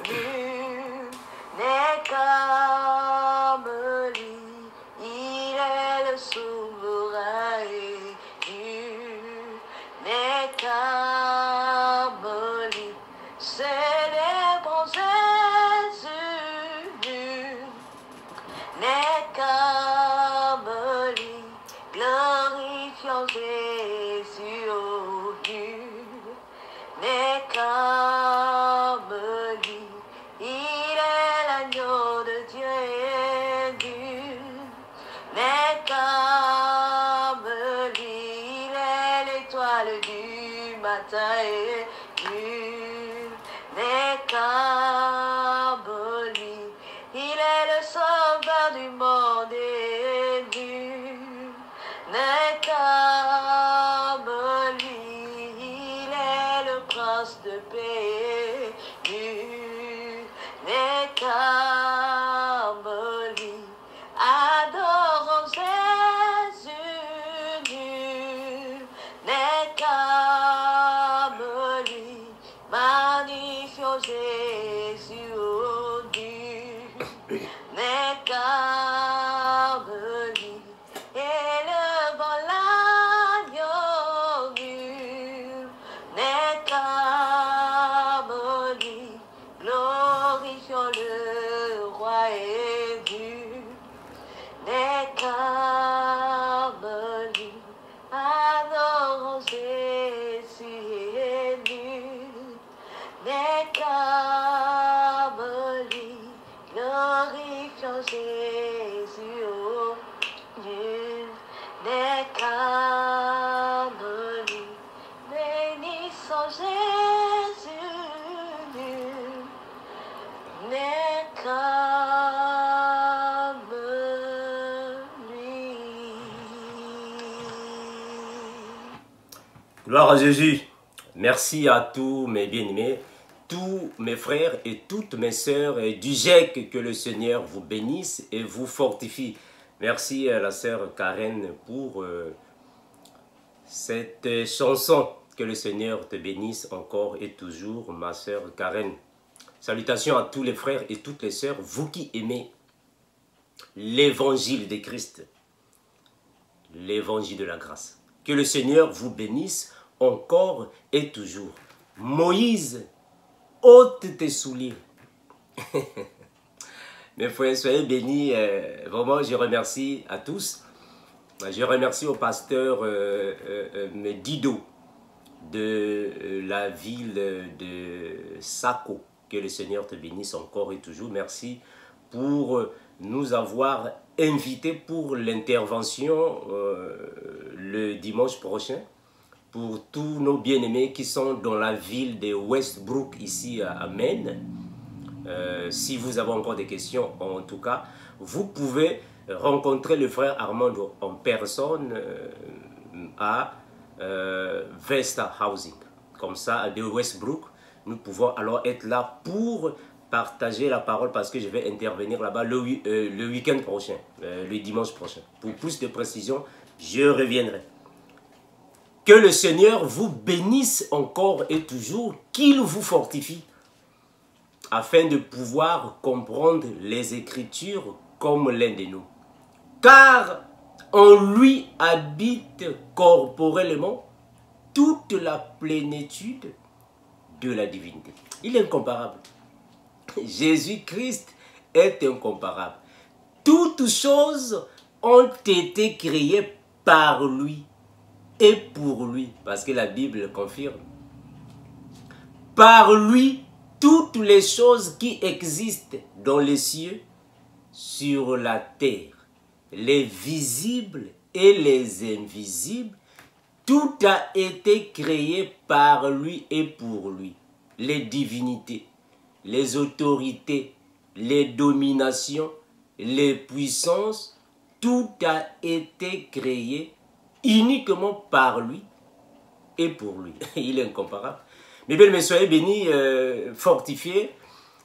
Nul n'est comme lui, il est le souverain et nul n'est comme lui. Célébrons Jésus, nul n'est comme lui, glorifions Jésus, oh, nul n'est comme lui, il est l'agneau de Dieu et nul n'est comme lui, il est l'étoile du matin et nul n'est comme lui, il est le sauveur du monde et nul n'est comme lui, il est le prince de paix, nul n'est comme lui. Adorons Jésus, nul n'est comme lui. Magnifions Jésus, oh, nul n'est comme lui. Élevons l'agneau, nul n'est comme lui. Glorifions le roi et nul n'est comme lui. Adorons Jésus et nul n'est comme lui. Glorifions Jésus, oh, nul n'est comme lui. Bénissons Jésus, nul n'est comme lui. Gloire à Jésus. Merci à tous mes bien-aimés, tous mes frères et toutes mes sœurs du GEC. Que le Seigneur vous bénisse et vous fortifie. Merci à la sœur Karen pour cette chanson. Que le Seigneur te bénisse encore et toujours, ma sœur Karen. Salutations à tous les frères et toutes les sœurs, vous qui aimez l'évangile de Christ, l'évangile de la grâce. Que le Seigneur vous bénisse encore et toujours. Moïse, ôte tes souliers. Mes frères, soyez bénis. Vraiment, je remercie à tous. Je remercie au pasteur Dido de la ville de Sako. Que le Seigneur te bénisse encore et toujours. Merci pour nous avoir invités pour l'intervention le dimanche prochain. Pour tous nos bien-aimés qui sont dans la ville de Westbrook, ici à Maine. Si vous avez encore des questions, en tout cas, vous pouvez rencontrer le frère Armando en personne à Vesta Housing. Comme ça, de Westbrook, nous pouvons alors être là pour partager la parole parce que je vais intervenir là-bas le week-end prochain, le dimanche prochain. Pour plus de précision, je reviendrai. Que le Seigneur vous bénisse encore et toujours, qu'il vous fortifie, afin de pouvoir comprendre les Écritures comme l'un de nous. Car en lui habite corporellement toute la plénitude de la divinité. Il est incomparable. Jésus-Christ est incomparable. Toutes choses ont été créées par lui et pour lui, parce que la Bible le confirme. Par lui, toutes les choses qui existent dans les cieux, sur la terre, les visibles et les invisibles, tout a été créé par lui et pour lui. Les divinités, les autorités, les dominations, les puissances, tout a été créé uniquement par lui et pour lui. Il est incomparable. Mes belles, soyez bénis, fortifiés,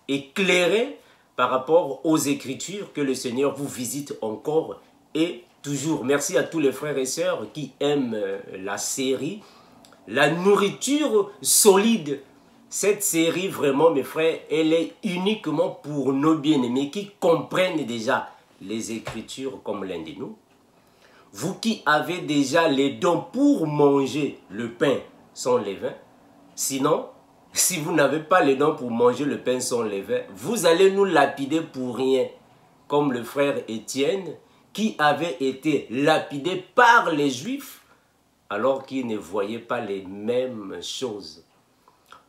éclairés par rapport aux Écritures, que le Seigneur vous visite encore et toujours. Merci à tous les frères et sœurs qui aiment la série. La nourriture solide, Cette série, vraiment, mes frères, elle est uniquement pour nos bien-aimés qui comprennent déjà les Écritures comme l'un de nous. Vous qui avez déjà les dons pour manger le pain sans levain. Sinon, si vous n'avez pas les dons pour manger le pain sans levain, vous allez nous lapider pour rien. Comme le frère Étienne, qui avait été lapidé par les Juifs, alors qu'il ne voyait pas les mêmes choses.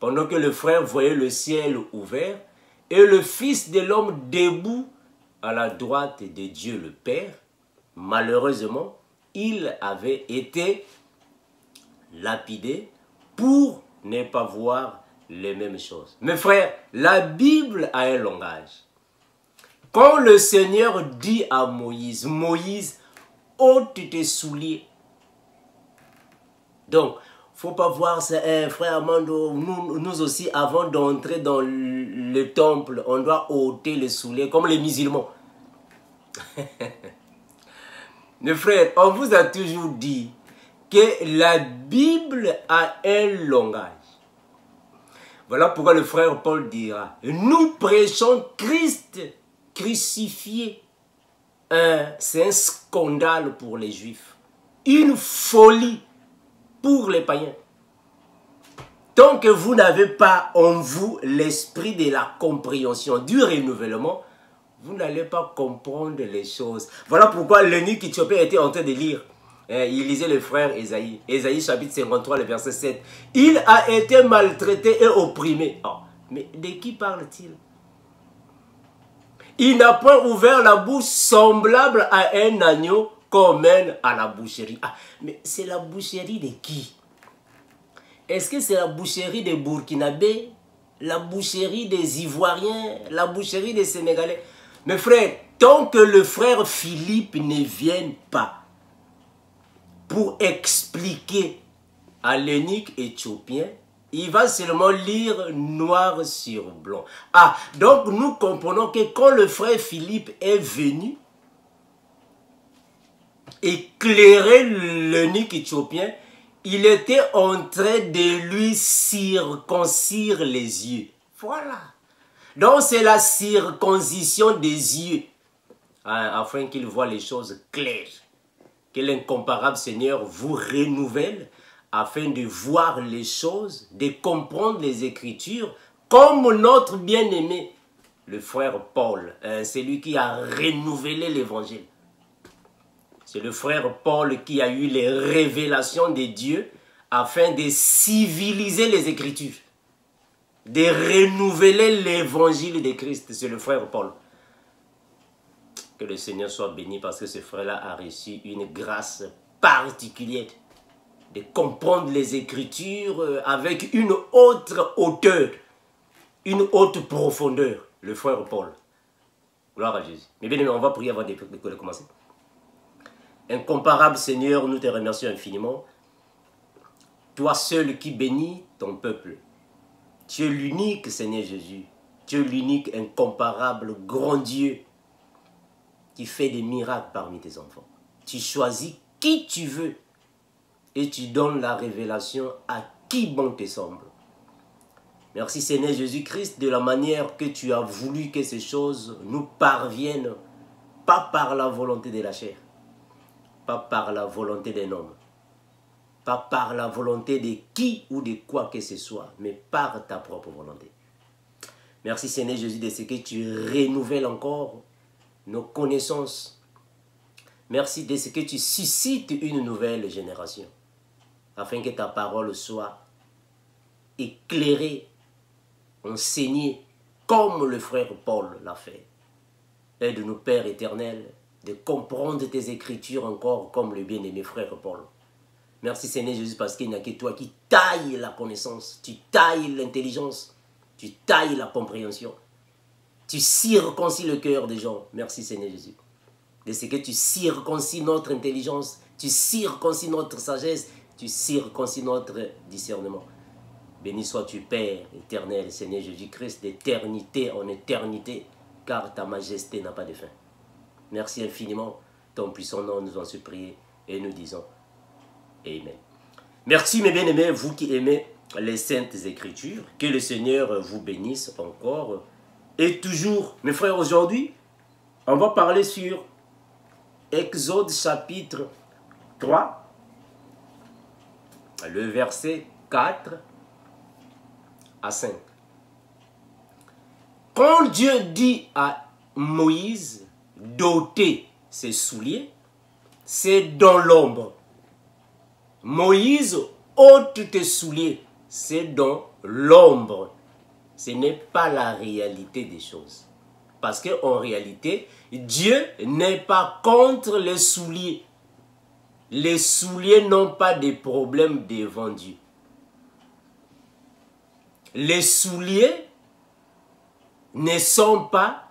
Pendant que le frère voyait le ciel ouvert et le Fils de l'homme debout à la droite de Dieu le Père, malheureusement, il avait été lapidé pour ne pas voir les mêmes choses. Mes frères, la Bible a un langage. Quand le Seigneur dit à Moïse, Moïse, ôte tes souliers. Donc, faut pas voir ça, frère Amando, nous aussi, avant d'entrer dans le temple, on doit ôter les souliers, comme les musulmans. Mes frères, on vous a toujours dit que la Bible a un langage. Voilà pourquoi le frère Paul dira, nous prêchons Christ crucifié. C'est un scandale pour les Juifs, une folie pour les païens. Tant que vous n'avez pas en vous l'esprit de la compréhension, du renouvellement, vous n'allez pas comprendre les choses. Voilà pourquoi l'eunuque éthiopien était en train de lire. Il lisait le frère Ésaïe. Ésaïe chapitre 53, le verset 7. Il a été maltraité et opprimé. Oh, mais de qui parle-t-il? Il n'a point ouvert la bouche semblable à un agneau qu'on mène à la boucherie. Ah, mais c'est la boucherie de qui? Est-ce que c'est la boucherie des Burkinabés, la boucherie des Ivoiriens, la boucherie des Sénégalais? Mes frères, tant que le frère Philippe ne vienne pas pour expliquer à l'eunuque éthiopien, il va seulement lire noir sur blanc. Ah, donc nous comprenons que quand le frère Philippe est venu éclairer l'eunuque éthiopien, il était en train de lui circoncire les yeux. Voilà. Donc c'est la circoncision des yeux, afin qu'il voit les choses claires. Que l'incomparable Seigneur vous renouvelle, afin de voir les choses, de comprendre les Écritures, comme notre bien-aimé, le frère Paul. C'est lui qui a renouvelé l'Évangile. C'est le frère Paul qui a eu les révélations de Dieu afin de civiliser les Écritures, de renouveler l'Évangile de Christ. C'est le frère Paul. Que le Seigneur soit béni parce que ce frère-là a reçu une grâce particulière de comprendre les Écritures avec une autre hauteur, une haute profondeur. Le frère Paul. Gloire à Jésus. Mais bien, on va prier avant de commencer. Incomparable Seigneur, nous te remercions infiniment. Toi seul qui bénis ton peuple. Tu es l'unique Seigneur Jésus. Tu es l'unique, incomparable, grand Dieu qui fait des miracles parmi tes enfants. Tu choisis qui tu veux et tu donnes la révélation à qui bon te semble. Merci Seigneur Jésus-Christ de la manière que tu as voulu que ces choses nous parviennent, pas par la volonté de la chair, pas par la volonté d'un homme, pas par la volonté de qui ou de quoi que ce soit, mais par ta propre volonté. Merci Seigneur Jésus de ce que tu renouvelles encore nos connaissances. Merci de ce que tu suscites une nouvelle génération, afin que ta parole soit éclairée, enseignée, comme le frère Paul l'a fait. Aide-nous, Père éternel, de comprendre tes Écritures encore comme le bien-aimé frère Paul. Merci Seigneur Jésus parce qu'il n'y a que toi qui taille la connaissance, tu tailles l'intelligence, tu tailles la compréhension. Tu circoncis le cœur des gens. Merci Seigneur Jésus. De ce que tu circoncis notre intelligence, tu circoncis notre sagesse, tu circoncis notre discernement. Béni sois-tu Père éternel, Seigneur Jésus-Christ, d'éternité en éternité, car ta majesté n'a pas de fin. Merci infiniment, ton puissant nom nous en prier et nous disons Amen. Merci mes bien-aimés, vous qui aimez les Saintes Écritures. Que le Seigneur vous bénisse encore et toujours. Mes frères, aujourd'hui, on va parler sur Exode chapitre 3, le verset 4 à 5. Quand Dieu dit à Moïse d'ôter ses souliers, c'est dans l'ombre. Moïse, ôte tes souliers, c'est dans l'ombre. Ce n'est pas la réalité des choses. Parce qu'en réalité, Dieu n'est pas contre les souliers. Les souliers n'ont pas de problème devant Dieu. Les souliers ne sont pas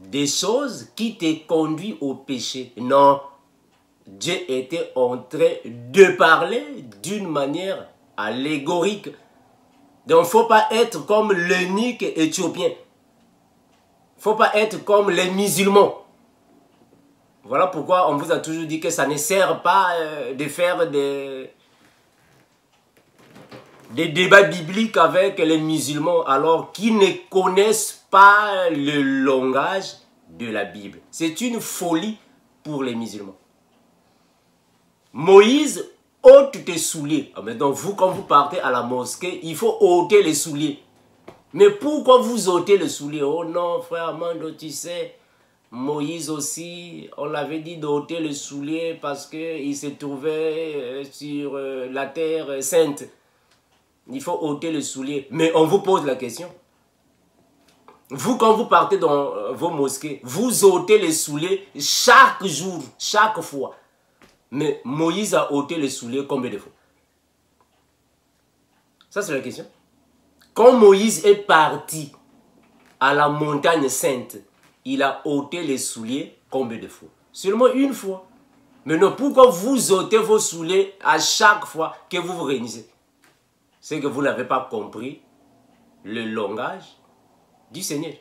des choses qui te conduisent au péché. Non, Dieu était en train de parler d'une manière allégorique. Donc, il ne faut pas être comme l'eunuque éthiopien. Il ne faut pas être comme les musulmans. Voilà pourquoi on vous a toujours dit que ça ne sert pas de faire des débats bibliques avec les musulmans alors qu'ils ne connaissent pas le langage de la Bible. C'est une folie pour les musulmans. Moïse, ôte tes souliers. Maintenant, vous, quand vous partez à la mosquée, il faut ôter les souliers. Mais pourquoi vous ôtez les souliers? Oh non, frère Mando, tu sais, Moïse aussi, on l'avait dit d'ôter les souliers parce qu'il se trouvait sur la terre sainte. Il faut ôter les souliers. Mais on vous pose la question. Vous, quand vous partez dans vos mosquées, vous ôtez les souliers chaque jour, chaque fois. Mais Moïse a ôté les souliers combien de fois? Ça, c'est la question. Quand Moïse est parti à la montagne sainte, il a ôté les souliers combien de fois? Seulement une fois. Maintenant, pourquoi vous ôtez vos souliers à chaque fois que vous vous réunissez? C'est que vous n'avez pas compris le langage du Seigneur.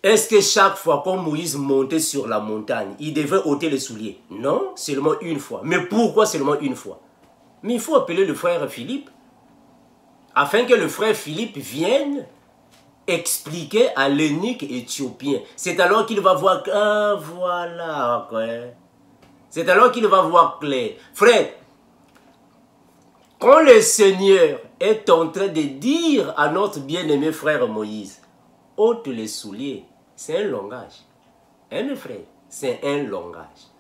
Est-ce que chaque fois quand Moïse montait sur la montagne, il devait ôter les souliers? Non, seulement une fois. Mais pourquoi seulement une fois? Mais il faut appeler le frère Philippe, afin que le frère Philippe vienne expliquer à l'eunuque éthiopien. C'est alors qu'il va voir... Ah, voilà, quoi. C'est alors qu'il va voir clair. Frère, quand le Seigneur est en train de dire à notre bien-aimé frère Moïse, ôte les souliers, c'est un langage. Hein, mes frères? C'est un langage.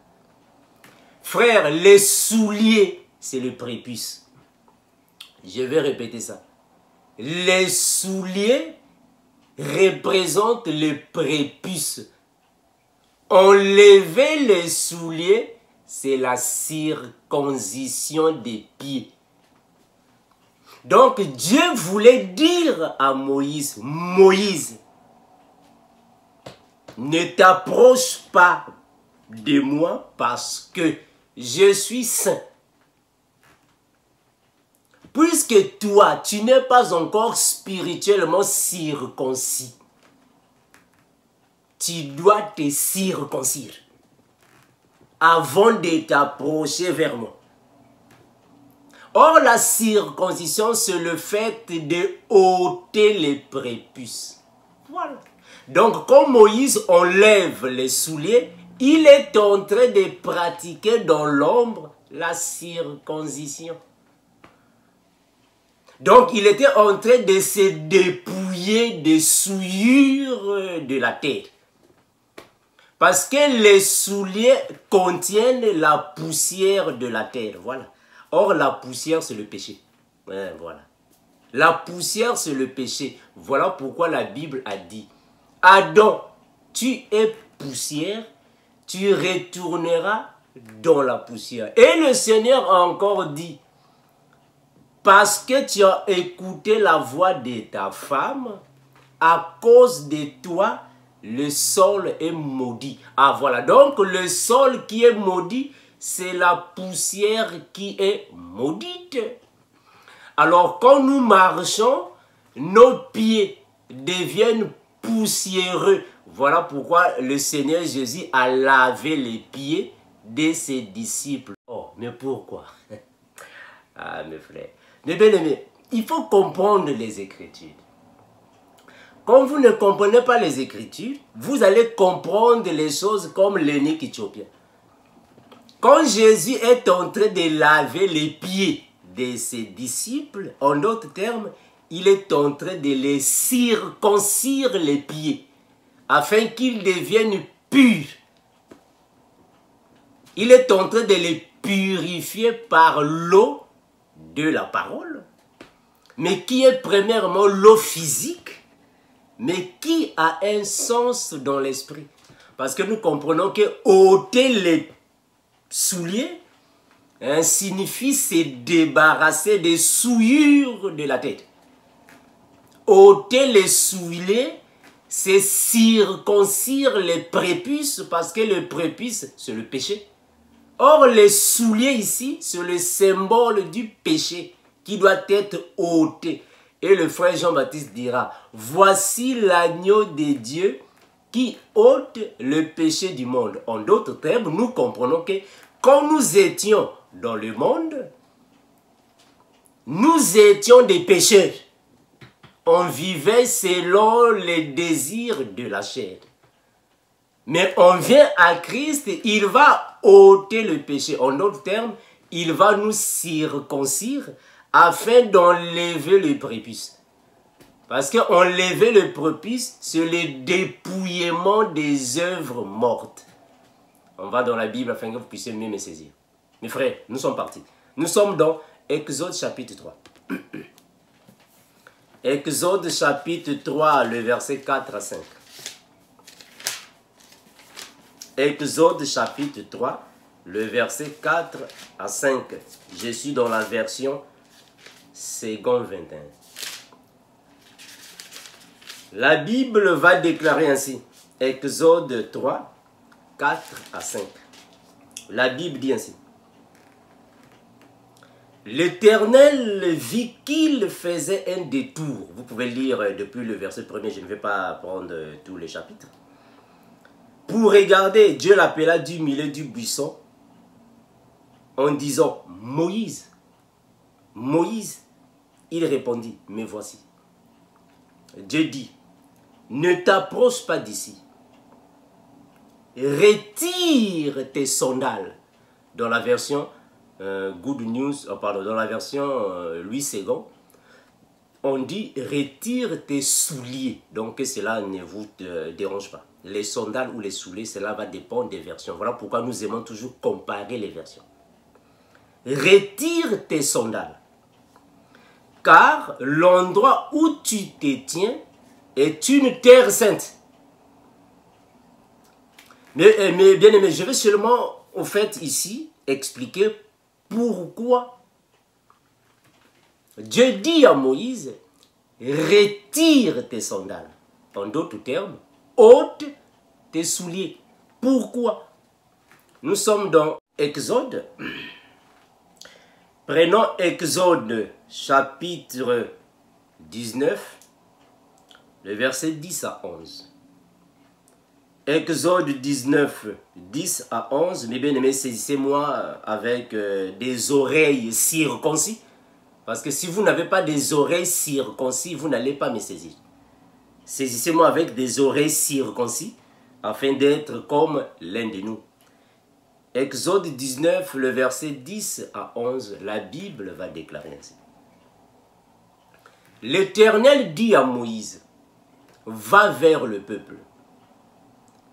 Frère, les souliers, c'est le prépuce. Je vais répéter ça. Les souliers représentent le prépuce. Enlever les souliers, c'est la circoncision des pieds. Donc Dieu voulait dire à Moïse, Moïse, ne t'approche pas de moi parce que je suis saint. Puisque toi, tu n'es pas encore spirituellement circoncis, tu dois te circoncire avant de t'approcher vers moi. Or, la circoncision, c'est le fait de ôter les prépuces. Voilà. Donc, quand Moïse enlève les souliers, il est en train de pratiquer dans l'ombre la circoncision. Donc, il était en train de se dépouiller des souillures de la terre. Parce que les souliers contiennent la poussière de la terre. Voilà. Or, la poussière, c'est le péché. Ouais, voilà. La poussière, c'est le péché. Voilà pourquoi la Bible a dit, Adam, tu es poussière, tu retourneras dans la poussière. Et le Seigneur a encore dit, parce que tu as écouté la voix de ta femme, à cause de toi, le sol est maudit. Ah voilà, donc le sol qui est maudit, c'est la poussière qui est maudite. Alors quand nous marchons, nos pieds deviennent poussiéreux. Voilà pourquoi le Seigneur Jésus a lavé les pieds de ses disciples. Oh, mais pourquoi? Ah, mes frères. Mes bien-aimés, il faut comprendre les Écritures. Quand vous ne comprenez pas les Écritures, vous allez comprendre les choses comme l'eunuque éthiopien. Quand Jésus est en train de laver les pieds de ses disciples, en d'autres termes, il est en train de les circoncire les pieds, afin qu'ils deviennent purs. Il est en train de les purifier par l'eau de la parole, mais qui est premièrement l'eau physique, mais qui a un sens dans l'esprit. Parce que nous comprenons que ôter les souliers signifie se débarrasser des souillures de la tête. Ôter les souliers, c'est circoncire les prépuces, parce que le prépuce, c'est le péché. Or, les souliers ici, c'est le symbole du péché qui doit être ôté. Et le frère Jean-Baptiste dira, voici l'agneau de Dieu qui ôte le péché du monde. En d'autres termes, nous comprenons que quand nous étions dans le monde, nous étions des pécheurs. On vivait selon les désirs de la chair. Mais on vient à Christ, il va ôter le péché. En d'autres termes, il va nous circoncire afin d'enlever le prépuce. Parce qu'enlever le prépuce, c'est le dépouillement des œuvres mortes. On va dans la Bible afin que vous puissiez mieux me saisir. Mes frères, nous sommes partis. Nous sommes dans Exode chapitre 3. Exode chapitre 3, le verset 4 à 5. Exode chapitre 3, le verset 4 à 5. Je suis dans la version seconde 21. La Bible va déclarer ainsi. Exode 3, 4 à 5. La Bible dit ainsi. L'Éternel vit qu'il faisait un détour. Vous pouvez lire depuis le verset 1er, je ne vais pas prendre tous les chapitres. Pour regarder, Dieu l'appela du milieu du buisson en disant, Moïse, Moïse, il répondit, me voici. Dieu dit, ne t'approche pas d'ici. Retire tes sandales. Dans la version Good News, dans la version Louis II, on dit retire tes souliers. Donc cela ne vous dérange pas. Les sandales ou les souliers, cela va dépendre des versions. Voilà pourquoi nous aimons toujours comparer les versions. Retire tes sandales. Car l'endroit où tu te tiens est une terre sainte. Mais bien aimé, je vais seulement, au fait, ici, expliquer pourquoi Dieu dit à Moïse, retire tes sandales. En d'autres termes, ôte tes souliers. Pourquoi? Nous sommes dans Exode. Prenons Exode chapitre 19, le verset 10 à 11. Exode 19, 10 à 11. Mes bien-aimés, saisissez-moi avec des oreilles circoncis. Parce que si vous n'avez pas des oreilles circoncis, vous n'allez pas me saisir. Saisissez-moi avec des oreilles circoncis, afin d'être comme l'un de nous. Exode 19, le verset 10 à 11, la Bible va déclarer ainsi. L'Éternel dit à Moïse, va vers le peuple,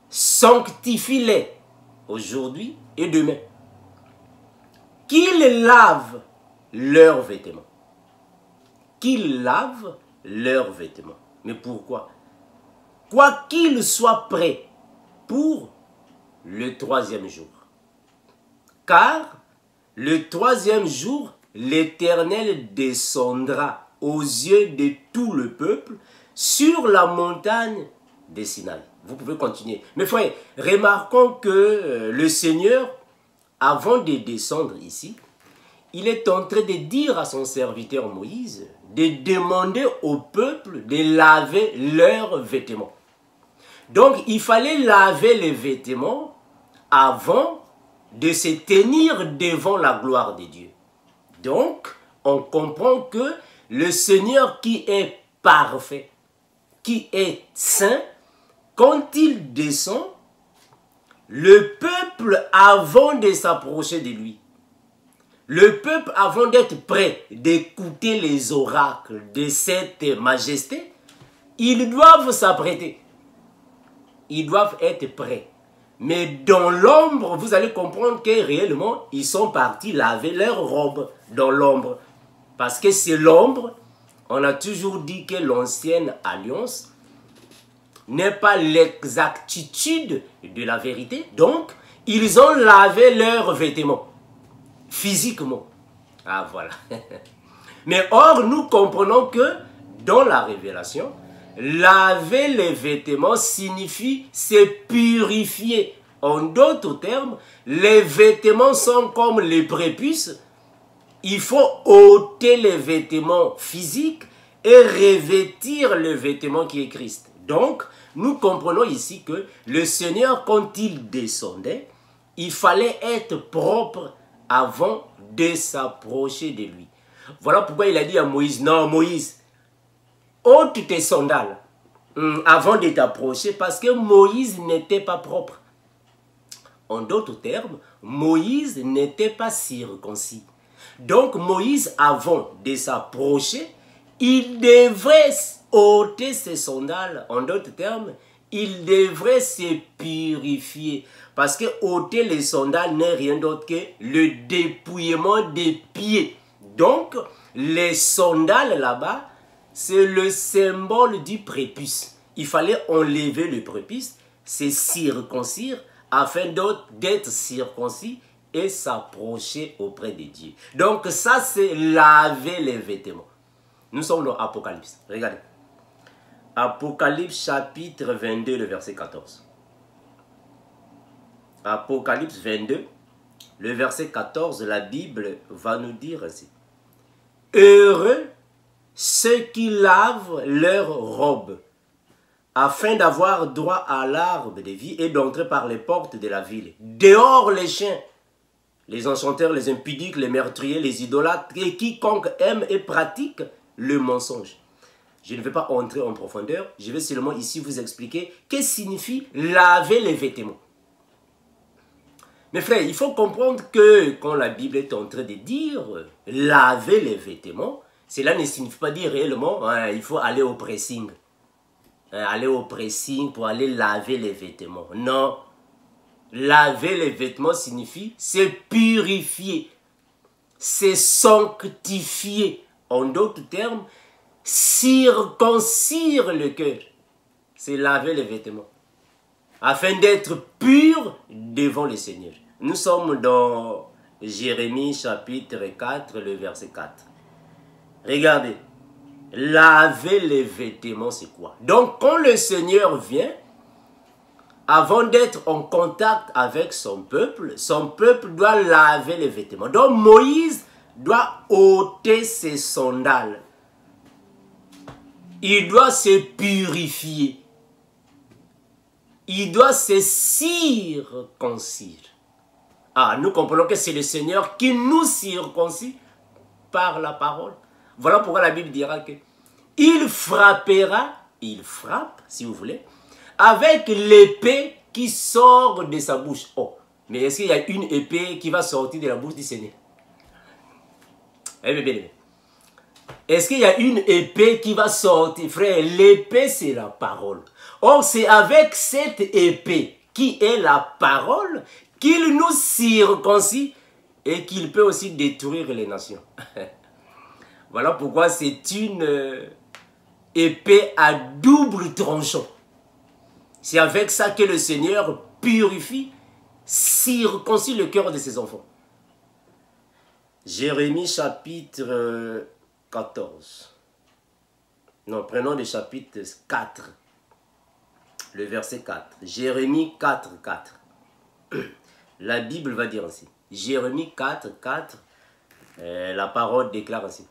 sanctifie-les aujourd'hui et demain, qu'ils lavent leurs vêtements. Qu'ils lavent leurs vêtements. Mais pourquoi? Quoi qu'ils soient prêts pour le troisième jour. Car le troisième jour, l'Éternel descendra aux yeux de tout le peuple sur la montagne des Sinaï. Vous pouvez continuer. Mais frère, remarquons que le Seigneur, avant de descendre ici, il est en train de dire à son serviteur Moïse de demander au peuple de laver leurs vêtements. Donc, il fallait laver les vêtements avant de se tenir devant la gloire de Dieu. Donc, on comprend que le Seigneur qui est parfait, qui est saint, quand il descend, le peuple, avant de s'approcher de lui, le peuple, avant d'être prêt d'écouter les oracles de cette majesté, ils doivent s'apprêter. Ils doivent être prêts. Mais dans l'ombre, vous allez comprendre que réellement, ils sont partis laver leurs robes dans l'ombre. Parce que c'est l'ombre. On a toujours dit que l'ancienne alliance n'est pas l'exactitude de la vérité. Donc, ils ont lavé leurs vêtements. Physiquement. Ah, voilà. Mais or, nous comprenons que dans la révélation, laver les vêtements signifie se purifier. En d'autres termes, les vêtements sont comme les prépuces. Il faut ôter les vêtements physiques et revêtir le vêtement qui est Christ. Donc, nous comprenons ici que le Seigneur, quand il descendait, il fallait être propre avant de s'approcher de lui. Voilà pourquoi il a dit à Moïse, non Moïse, ôte tes sandales avant de t'approcher, parce que Moïse n'était pas propre. En d'autres termes, Moïse n'était pas circoncis. Donc Moïse, avant de s'approcher, il devrait ôter ses sandales. En d'autres termes, il devrait se purifier. Parce que ôter les sandales n'est rien d'autre que le dépouillement des pieds. Donc, les sandales là-bas, c'est le symbole du prépuce. Il fallait enlever le prépuce, c'est circoncire, afin d'être circoncis et s'approcher auprès de Dieu. Donc ça, c'est laver les vêtements. Nous sommes dans Apocalypse. Regardez. Apocalypse chapitre 22, le verset 14. Apocalypse 22, le verset 14, la Bible va nous dire ainsi. Heureux ceux qui lavent leurs robes, afin d'avoir droit à l'arbre de vie et d'entrer par les portes de la ville. Dehors les chiens, les enchanteurs, les impudiques, les meurtriers, les idolâtres, et quiconque aime et pratique le mensonge. Je ne vais pas entrer en profondeur, je vais seulement ici vous expliquer ce que signifie laver les vêtements. Mes frères, il faut comprendre que quand la Bible est en train de dire laver les vêtements, cela ne signifie pas dire réellement il faut aller au pressing. Aller au pressing pour aller laver les vêtements. Non. Laver les vêtements signifie se purifier, se sanctifier. En d'autres termes, circoncire le cœur. C'est laver les vêtements. Afin d'être pur devant le Seigneur. Nous sommes dans Jérémie chapitre 4, le verset 4. Regardez. Laver les vêtements, c'est quoi? Donc, quand le Seigneur vient, avant d'être en contact avec son peuple doit laver les vêtements. Donc, Moïse doit ôter ses sandales. Il doit se purifier. Il doit se circoncire. Ah, nous comprenons que c'est le Seigneur qui nous circoncit par la parole. Voilà pourquoi la Bible dira que il frappera, il frappe, si vous voulez, avec l'épée qui sort de sa bouche. Oh, mais est-ce qu'il y a une épée qui va sortir de la bouche du Seigneur? Eh bien, est-ce qu'il y a une épée qui va sortir? Frère, l'épée, c'est la parole. Or, c'est avec cette épée, qui est la parole, qu'il nous circoncis et qu'il peut aussi détruire les nations. Voilà pourquoi c'est une épée à double tranchant. C'est avec ça que le Seigneur purifie, circoncis le cœur de ses enfants. Jérémie chapitre 14. Non, prenons le chapitre 4. Le verset 4. Jérémie 4, 4. La Bible va dire ainsi. Jérémie 4, 4. La parole déclare ainsi.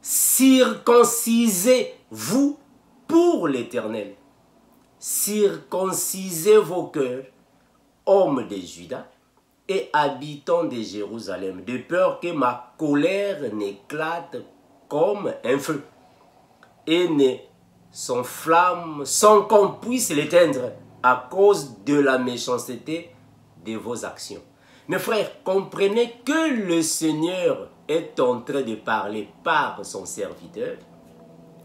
Circoncisez-vous pour l'Éternel. Circoncisez vos cœurs, hommes de Juda, et habitants de Jérusalem, de peur que ma colère n'éclate comme un feu et ne s'enflamme sans qu'on puisse l'éteindre à cause de la méchanceté de vos actions. Mes frères, comprenez que le Seigneur est en train de parler par son serviteur,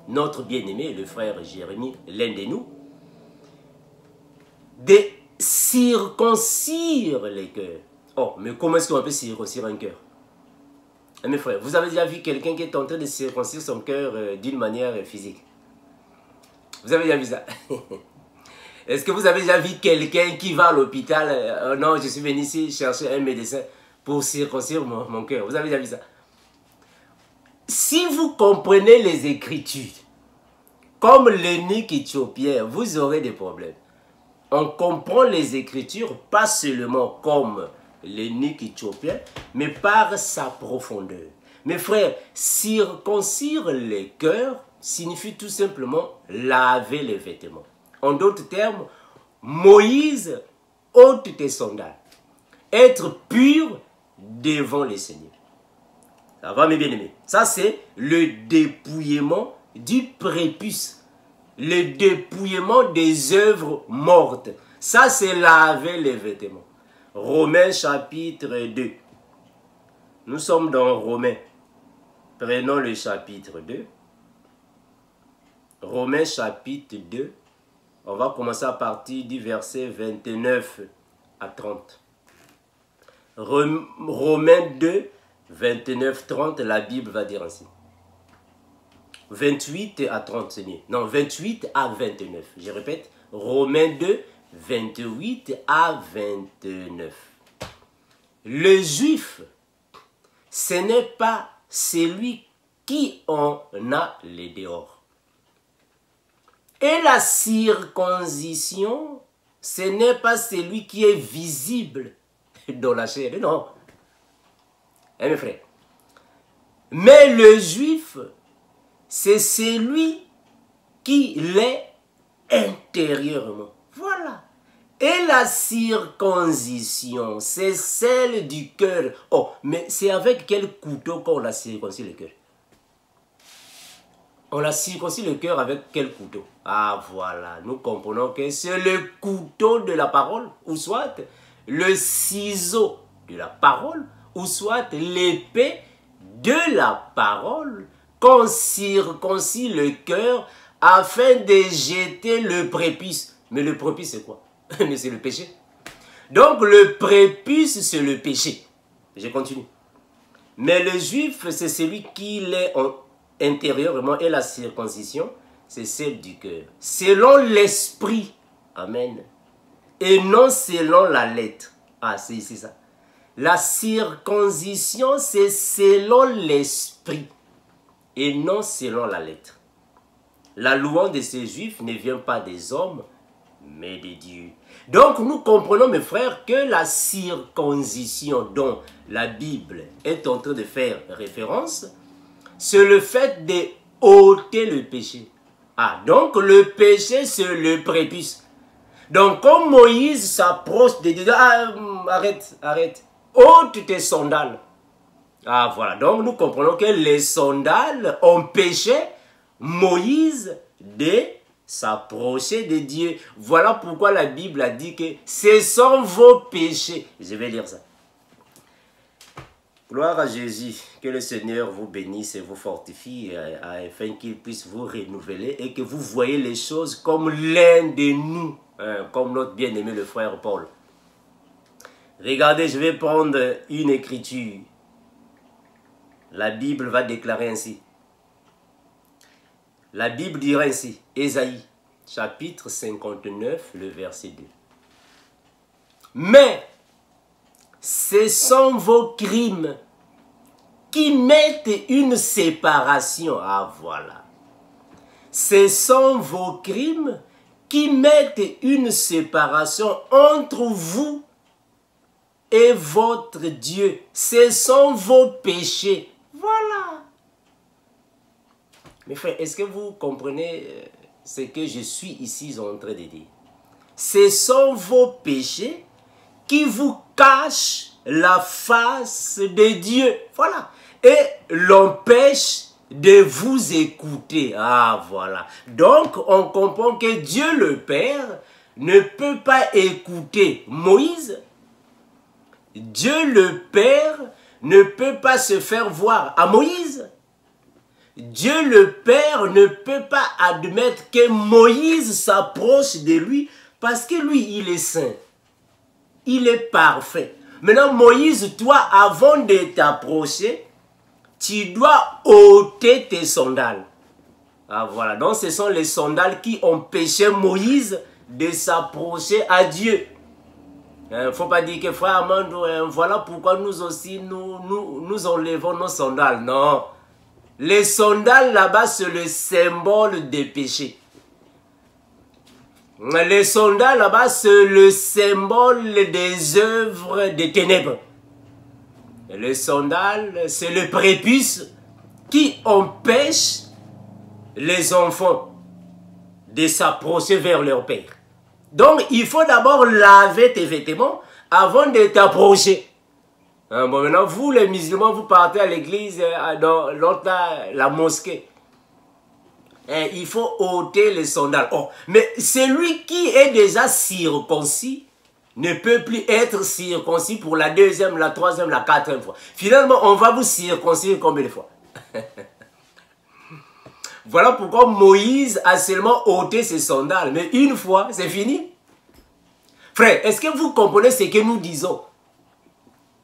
notre bien-aimé, le frère Jérémie, l'un de nous, de circoncire les cœurs. Oh, mais comment est-ce qu'on peut circoncire un cœur? Mes frères, vous avez déjà vu quelqu'un qui est en train de circoncire son cœur d'une manière physique? Vous avez déjà vu ça? Est-ce que vous avez déjà vu quelqu'un qui va à l'hôpital? Non, je suis venu ici chercher un médecin pour circoncire mon cœur. Vous avez déjà vu ça? Si vous comprenez les Écritures, comme l'eunuque éthiopien, vous aurez des problèmes. On comprend les Écritures pas seulement comme l'eunuque éthiopien, mais par sa profondeur. Mes frères, circoncire les cœurs signifie tout simplement laver les vêtements. En d'autres termes, Moïse ôte tes sandales. Être pur devant le Seigneur. Ça va mes bien-aimés? Ça c'est le dépouillement du prépuce. Le dépouillement des œuvres mortes. Ça c'est laver les vêtements. Romains chapitre 2. Nous sommes dans Romains. Prenons le chapitre 2. Romains chapitre 2. On va commencer à partir du verset 29 à 30. Romains 2, 29, 30, la Bible va dire ainsi. 28 à 30, Seigneur. Non, 28 à 29. Je répète, Romains 2, 28 à 29. Le juif, ce n'est pas celui qui en a les dehors. Et la circoncision, ce n'est pas celui qui est visible dans la chair. Non. Hein, mes frères. Mais le juif, c'est celui qui l'est intérieurement. Voilà. Et la circoncision, c'est celle du cœur. Oh, mais c'est avec quel couteau qu'on a circoncis le cœur? On a circoncis le cœur avec quel couteau? Ah voilà, nous comprenons que c'est le couteau de la parole, ou soit le ciseau de la parole, ou soit l'épée de la parole, qu'on circoncis le cœur afin de jeter le prépuce. Mais le prépuce c'est quoi? Mais c'est le péché. Donc le prépuce c'est le péché. Je continue. Mais le juif c'est celui qui l'est intérieurement, et la circoncision, c'est celle du cœur. Selon l'esprit, amen, et non selon la lettre. Ah, c'est ça. La circoncision, c'est selon l'esprit, et non selon la lettre. La louange de ces juifs ne vient pas des hommes, mais de Dieu. Donc, nous comprenons, mes frères, que la circoncision dont la Bible est en train de faire référence, c'est le fait de ôter le péché. Ah, donc le péché, c'est le prépuce. Donc, comme Moïse s'approche de Dieu, arrête, ôte tes sandales. Ah, voilà. Donc, nous comprenons que les sandales ont péché Moïse de s'approcher de Dieu. Voilà pourquoi la Bible a dit que ce sont vos péchés. Je vais lire ça. Gloire à Jésus, que le Seigneur vous bénisse et vous fortifie afin qu'il puisse vous renouveler et que vous voyez les choses comme l'un de nous, hein, comme notre bien-aimé le frère Paul. Regardez, je vais prendre une écriture. La Bible va déclarer ainsi. La Bible dira ainsi, Ésaïe, chapitre 59, le verset 2. Mais ce sont vos crimes qui mettent une séparation. Ah, voilà. Ce sont vos crimes qui mettent une séparation entre vous et votre Dieu. Ce sont vos péchés. Voilà. Mes frères, est-ce que vous comprenez ce que je suis ici en train de dire? Ce sont vos péchés qui vous cachent la face de Dieu. Voilà. Et l'empêche de vous écouter. Ah, voilà. Donc, on comprend que Dieu le Père ne peut pas écouter Moïse. Dieu le Père ne peut pas se faire voir à Moïse. Dieu le Père ne peut pas admettre que Moïse s'approche de lui parce que lui, il est saint. Il est parfait. Maintenant, Moïse, toi, avant de t'approcher, tu dois ôter tes sandales. Ah, voilà. Donc, ce sont les sandales qui empêchaient Moïse de s'approcher à Dieu. Il ne faut pas dire que frère Armando, voilà pourquoi nous aussi, nous enlevons nos sandales. Non. Les sandales là-bas, c'est le symbole des péchés. Les sandales là-bas, c'est le symbole des œuvres des ténèbres. Et les sandales, c'est le prépuce qui empêche les enfants de s'approcher vers leur père. Donc, il faut d'abord laver tes vêtements avant de t'approcher. Bon, maintenant, vous, les musulmans, vous partez à l'église, dans la mosquée. Il faut ôter les sandales. Oh, mais celui qui est déjà circoncis ne peut plus être circoncis pour la deuxième, la troisième, la quatrième fois. Finalement, on va vous circoncire combien de fois? Voilà pourquoi Moïse a seulement ôté ses sandales. Mais une fois, c'est fini. Frère, est-ce que vous comprenez ce que nous disons?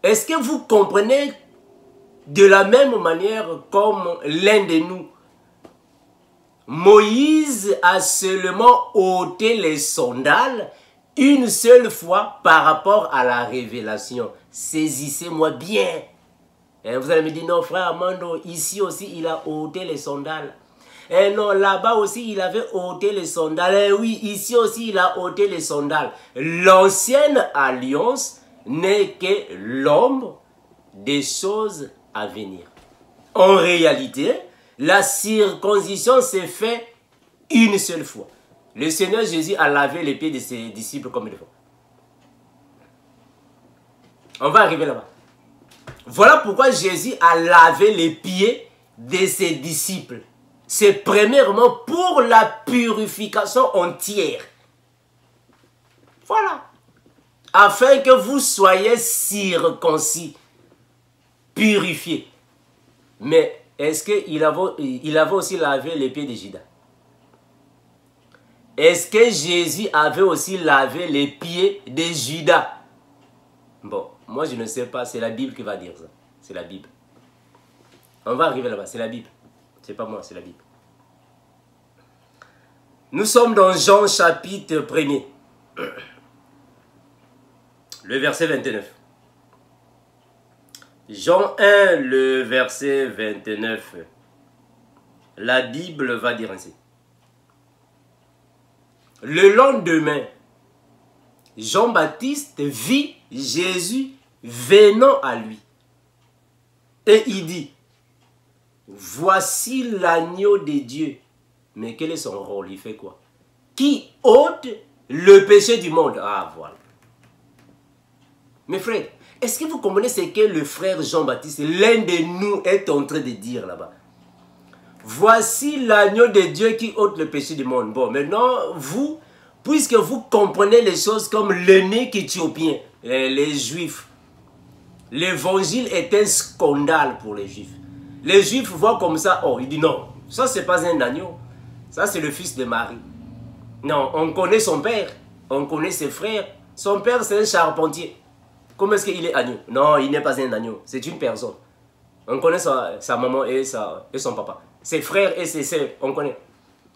Est-ce que vous comprenez de la même manière comme l'un de nous? Moïse a seulement ôté les sandales une seule fois par rapport à la révélation. Saisissez-moi bien. Et vous allez me dire, non frère Armando, ici aussi il a ôté les sandales. Et non, là-bas aussi il avait ôté les sandales. Et oui, ici aussi il a ôté les sandales. L'ancienne alliance n'est que l'ombre des choses à venir. En réalité, la circoncision s'est faite une seule fois. Le Seigneur Jésus a lavé les pieds de ses disciples combien de fois? On va arriver là-bas. Voilà pourquoi Jésus a lavé les pieds de ses disciples. C'est premièrement pour la purification entière. Voilà. Afin que vous soyez circoncis, purifiés. Mais est-ce qu'il avait aussi lavé les pieds de Judas? Est-ce que Jésus avait aussi lavé les pieds de Judas? Bon, moi je ne sais pas, c'est la Bible qui va dire ça. C'est la Bible. On va arriver là-bas, c'est la Bible. C'est pas moi, c'est la Bible. Nous sommes dans Jean chapitre 1er. Le verset 29. Jean 1, le verset 29. La Bible va dire ainsi. Le lendemain, Jean-Baptiste vit Jésus venant à lui. Et il dit, voici l'agneau de Dieu. Mais quel est son rôle? Il fait quoi? Qui ôte le péché du monde. Ah, voilà. Mes frères, est-ce que vous comprenez ce que le frère Jean-Baptiste, l'un de nous, est en train de dire là-bas? Voici l'agneau de Dieu qui ôte le péché du monde. Bon, maintenant, vous, puisque vous comprenez les choses comme l'eunuque éthiopien, les Juifs, l'évangile est un scandale pour les Juifs. Les Juifs voient comme ça, oh, ils disent non, ça c'est pas un agneau, ça c'est le fils de Marie. Non, on connaît son père, on connaît ses frères, son père c'est un charpentier. Comment est-ce qu'il est agneau? Non, il n'est pas un agneau, c'est une personne. On connaît sa maman et son papa. Ses frères et ses sœurs, on connaît.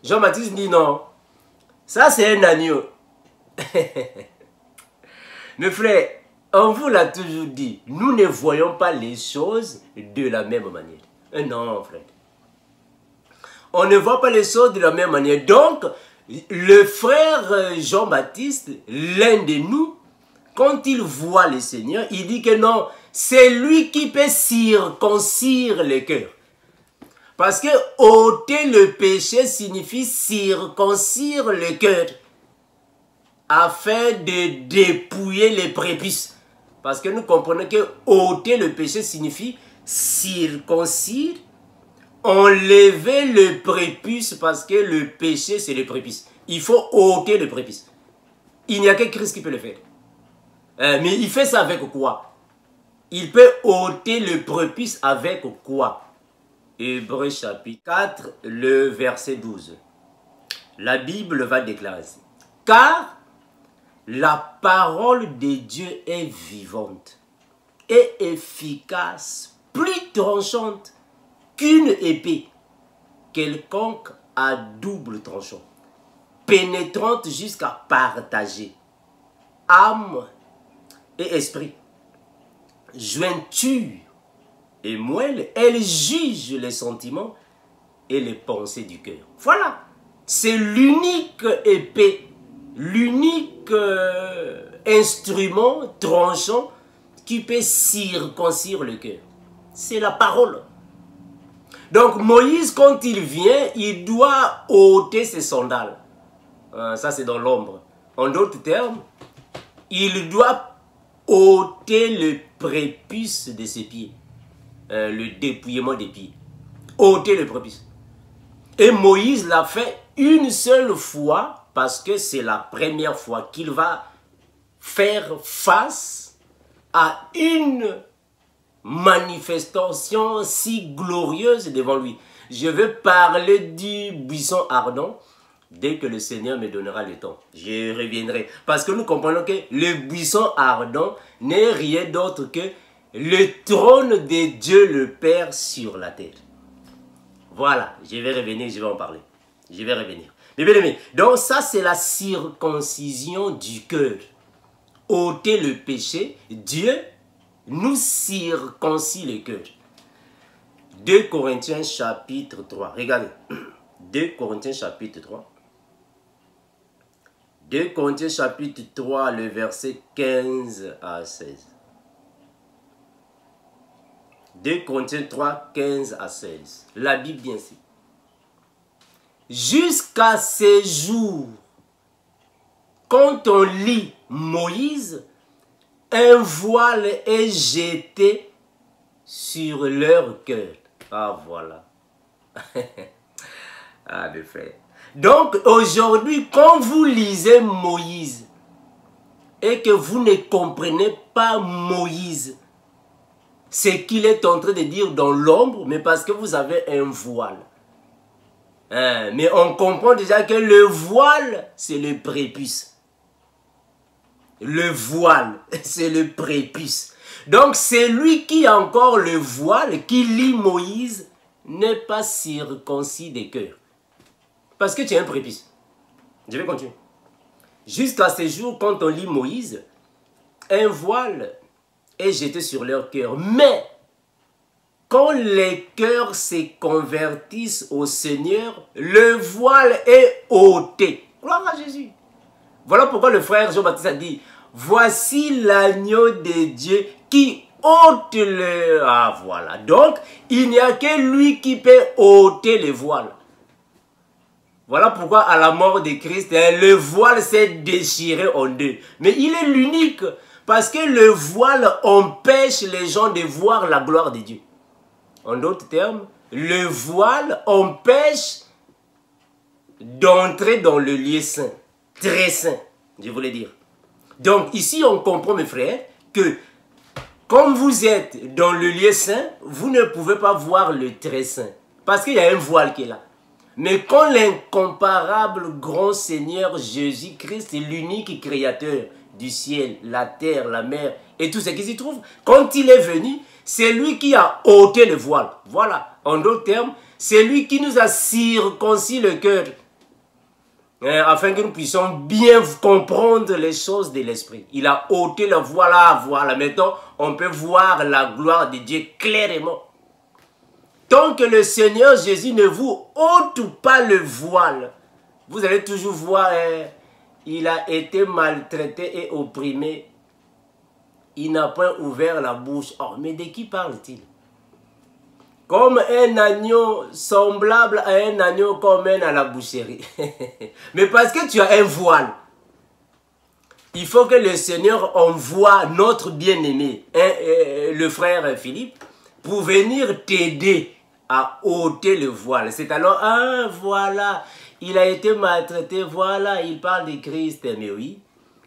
Jean-Baptiste dit non, ça c'est un agneau. Mes frères, on vous l'a toujours dit, nous ne voyons pas les choses de la même manière. Non, frère. On ne voit pas les choses de la même manière. Donc, le frère Jean-Baptiste, l'un de nous, quand il voit le Seigneur, il dit que non, c'est lui qui peut circoncire le cœur. Parce que ôter le péché signifie circoncire le cœur afin de dépouiller les prépuces. Parce que nous comprenons que ôter le péché signifie circoncire, enlever le prépuce, parce que le péché c'est le prépuce. Il faut ôter le prépuce. Il n'y a que Christ qui peut le faire. Mais il fait ça avec quoi? Il peut ôter le prépuce avec quoi? Hébreux chapitre 4, le verset 12. La Bible va déclarer ainsi. Car la parole de Dieu est vivante et efficace, plus tranchante qu'une épée quelconque à double tranchant, pénétrante jusqu'à partager âme et esprit, jointure et moelle. Elle juge les sentiments et les pensées du cœur. Voilà, c'est l'unique épée, l'unique instrument tranchant qui peut circoncire le cœur. C'est la parole. Donc Moïse, quand il vient, il doit ôter ses sandales. Ça c'est dans l'ombre. En d'autres termes, il doit ôter le prépuce de ses pieds. Le dépouillement des pieds. Ôter le prépuce. Et Moïse l'a fait une seule fois parce que c'est la première fois qu'il va faire face à une manifestation si glorieuse devant lui. Je veux parler du buisson ardent dès que le Seigneur me donnera le temps. Je reviendrai. Parce que nous comprenons que le buisson ardent n'est rien d'autre que le trône de Dieu le Père sur la terre. Voilà, je vais revenir, je vais en parler. Je vais revenir. Mais bien aimé, donc ça c'est la circoncision du cœur. Ôter le péché, Dieu nous circoncis le cœur. 2 Corinthiens chapitre 3, regardez. 2 Corinthiens chapitre 3. 2 Corinthiens chapitre 3, le verset 15 à 16. 2 Corinthiens 3, 15 à 16. La Bible bien ici. Jusqu'à ces jours, quand on lit Moïse, un voile est jeté sur leur cœur. Ah voilà. Ah mes frères. Donc aujourd'hui, quand vous lisez Moïse et que vous ne comprenez pas Moïse, c'est qu'il est en train de dire dans l'ombre, mais parce que vous avez un voile. Mais on comprend déjà que le voile, c'est le prépuce. Le voile, c'est le prépuce. Donc c'est lui qui a encore le voile, qui lit Moïse, n'est pas circoncis des cœurs. Parce que tu es un prépuce. Je vais continuer. Jusqu'à ce jour, quand on lit Moïse, un voile est jeté sur leur cœur. Mais quand les cœurs se convertissent au Seigneur, le voile est ôté. Gloire à Jésus. Voilà pourquoi le frère Jean-Baptiste a dit, voici l'agneau de Dieu qui ôte le... Ah voilà. Donc, il n'y a que lui qui peut ôter le voile. Voilà pourquoi à la mort de Christ, le voile s'est déchiré en deux. Mais il est l'unique. Parce que le voile empêche les gens de voir la gloire de Dieu. En d'autres termes, le voile empêche d'entrer dans le lieu saint. Très saint, je voulais dire. Donc ici, on comprend, mes frères, que quand vous êtes dans le lieu saint, vous ne pouvez pas voir le très saint. Parce qu'il y a un voile qui est là. Mais quand l'incomparable grand Seigneur Jésus-Christ est l'unique créateur du ciel, la terre, la mer et tout ce qui s'y trouve, quand il est venu, c'est lui qui a ôté le voile. Voilà, en d'autres termes, c'est lui qui nous a circoncis le cœur. Afin que nous puissions bien comprendre les choses de l'esprit. Il a ôté le voile, voilà. Maintenant, on peut voir la gloire de Dieu clairement. Tant que le Seigneur Jésus ne vous ôte pas le voile, vous allez toujours voir, il a été maltraité et opprimé. Il n'a pas ouvert la bouche. Oh, mais de qui parle-t-il? Comme un agneau, semblable à un agneau qu'on mène à la boucherie. Mais parce que tu as un voile. il faut que le Seigneur envoie notre bien-aimé, le frère Philippe, pour venir t'aider à ôter le voile. C'est alors, ah, voilà, il a été maltraité, voilà, il parle de Christ, mais oui.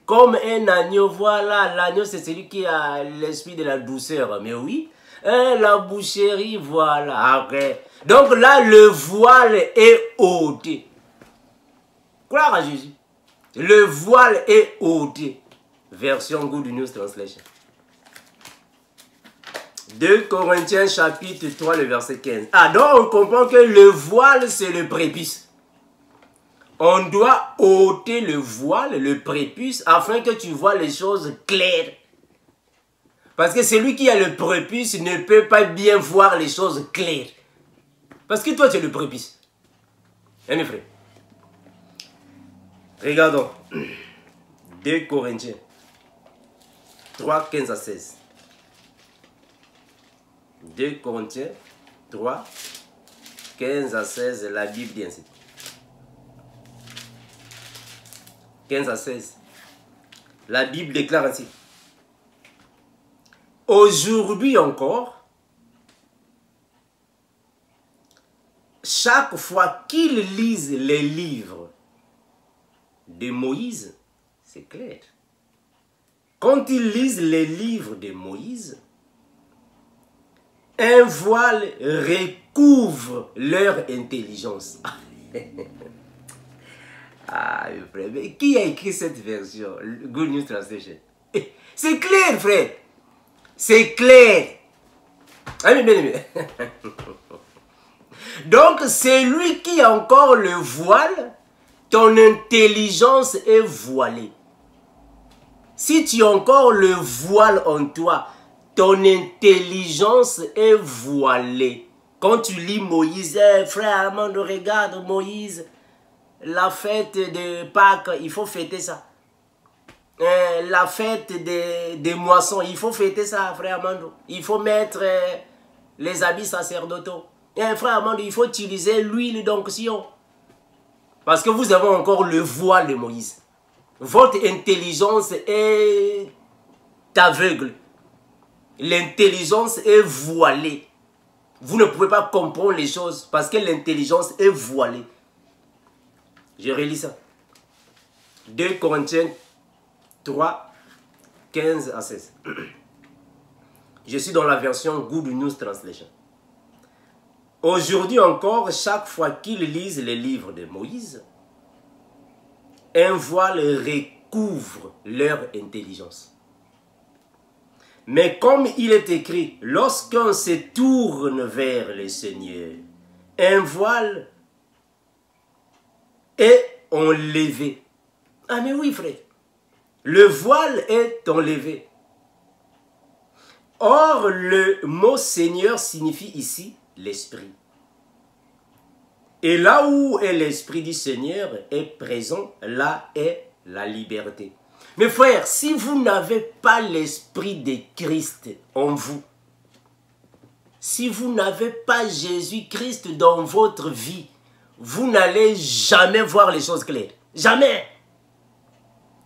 Comme un agneau, voilà, l'agneau c'est celui qui a l'esprit de la douceur, mais oui. La boucherie, voilà, après. Donc là, le voile est ôté. Gloire à Jésus. Le voile est ôté. Version Good News Translation. 2 Corinthiens chapitre 3, le verset 15. Ah, donc on comprend que le voile, c'est le prépuce. On doit ôter le voile, le prépuce, afin que tu vois les choses claires. Parce que celui qui a le prépuce ne peut pas bien voir les choses claires. Parce que toi, tu es le prépuce. Hein, mes frères? Regardons. 2 Corinthiens 3, 15 à 16. 2 Corinthiens 3, 15 à 16, la Bible dit ainsi. 15 à 16. La Bible déclare ainsi. Aujourd'hui encore, chaque fois qu'ils lisent les livres de Moïse, c'est clair. Quand ils lisent les livres de Moïse, un voile recouvre leur intelligence. Ah, frère, mais qui a écrit cette version? Good News Translation. C'est clair, frère. C'est clair. Ah, mais bien aimé. Donc, c'est lui qui a encore le voile. Ton intelligence est voilée. Si tu as encore le voile en toi, ton intelligence est voilée. Quand tu lis Moïse, frère Armando, regarde Moïse, la fête de Pâques, il faut fêter ça. La fête des moissons, il faut fêter ça, frère Armando. Il faut mettre les habits sacerdotaux. Frère Armando, il faut utiliser l'huile d'onction. Parce que vous avez encore le voile de Moïse. Votre intelligence est aveugle. L'intelligence est voilée. Vous ne pouvez pas comprendre les choses parce que l'intelligence est voilée. Je relis ça. 2 Corinthiens 3, 15 à 16. Je suis dans la version Good News Translation. Aujourd'hui encore, chaque fois qu'ils lisent les livres de Moïse, un voile recouvre leur intelligence. Mais comme il est écrit, lorsqu'on se tourne vers le Seigneur, un voile est enlevé. Ah mais oui frère, le voile est enlevé. Or, le mot Seigneur signifie ici l'Esprit. Et là où est l'Esprit du Seigneur est présent, là est la liberté. Mes frères, si vous n'avez pas l'Esprit de Christ en vous, si vous n'avez pas Jésus-Christ dans votre vie, vous n'allez jamais voir les choses claires. Jamais.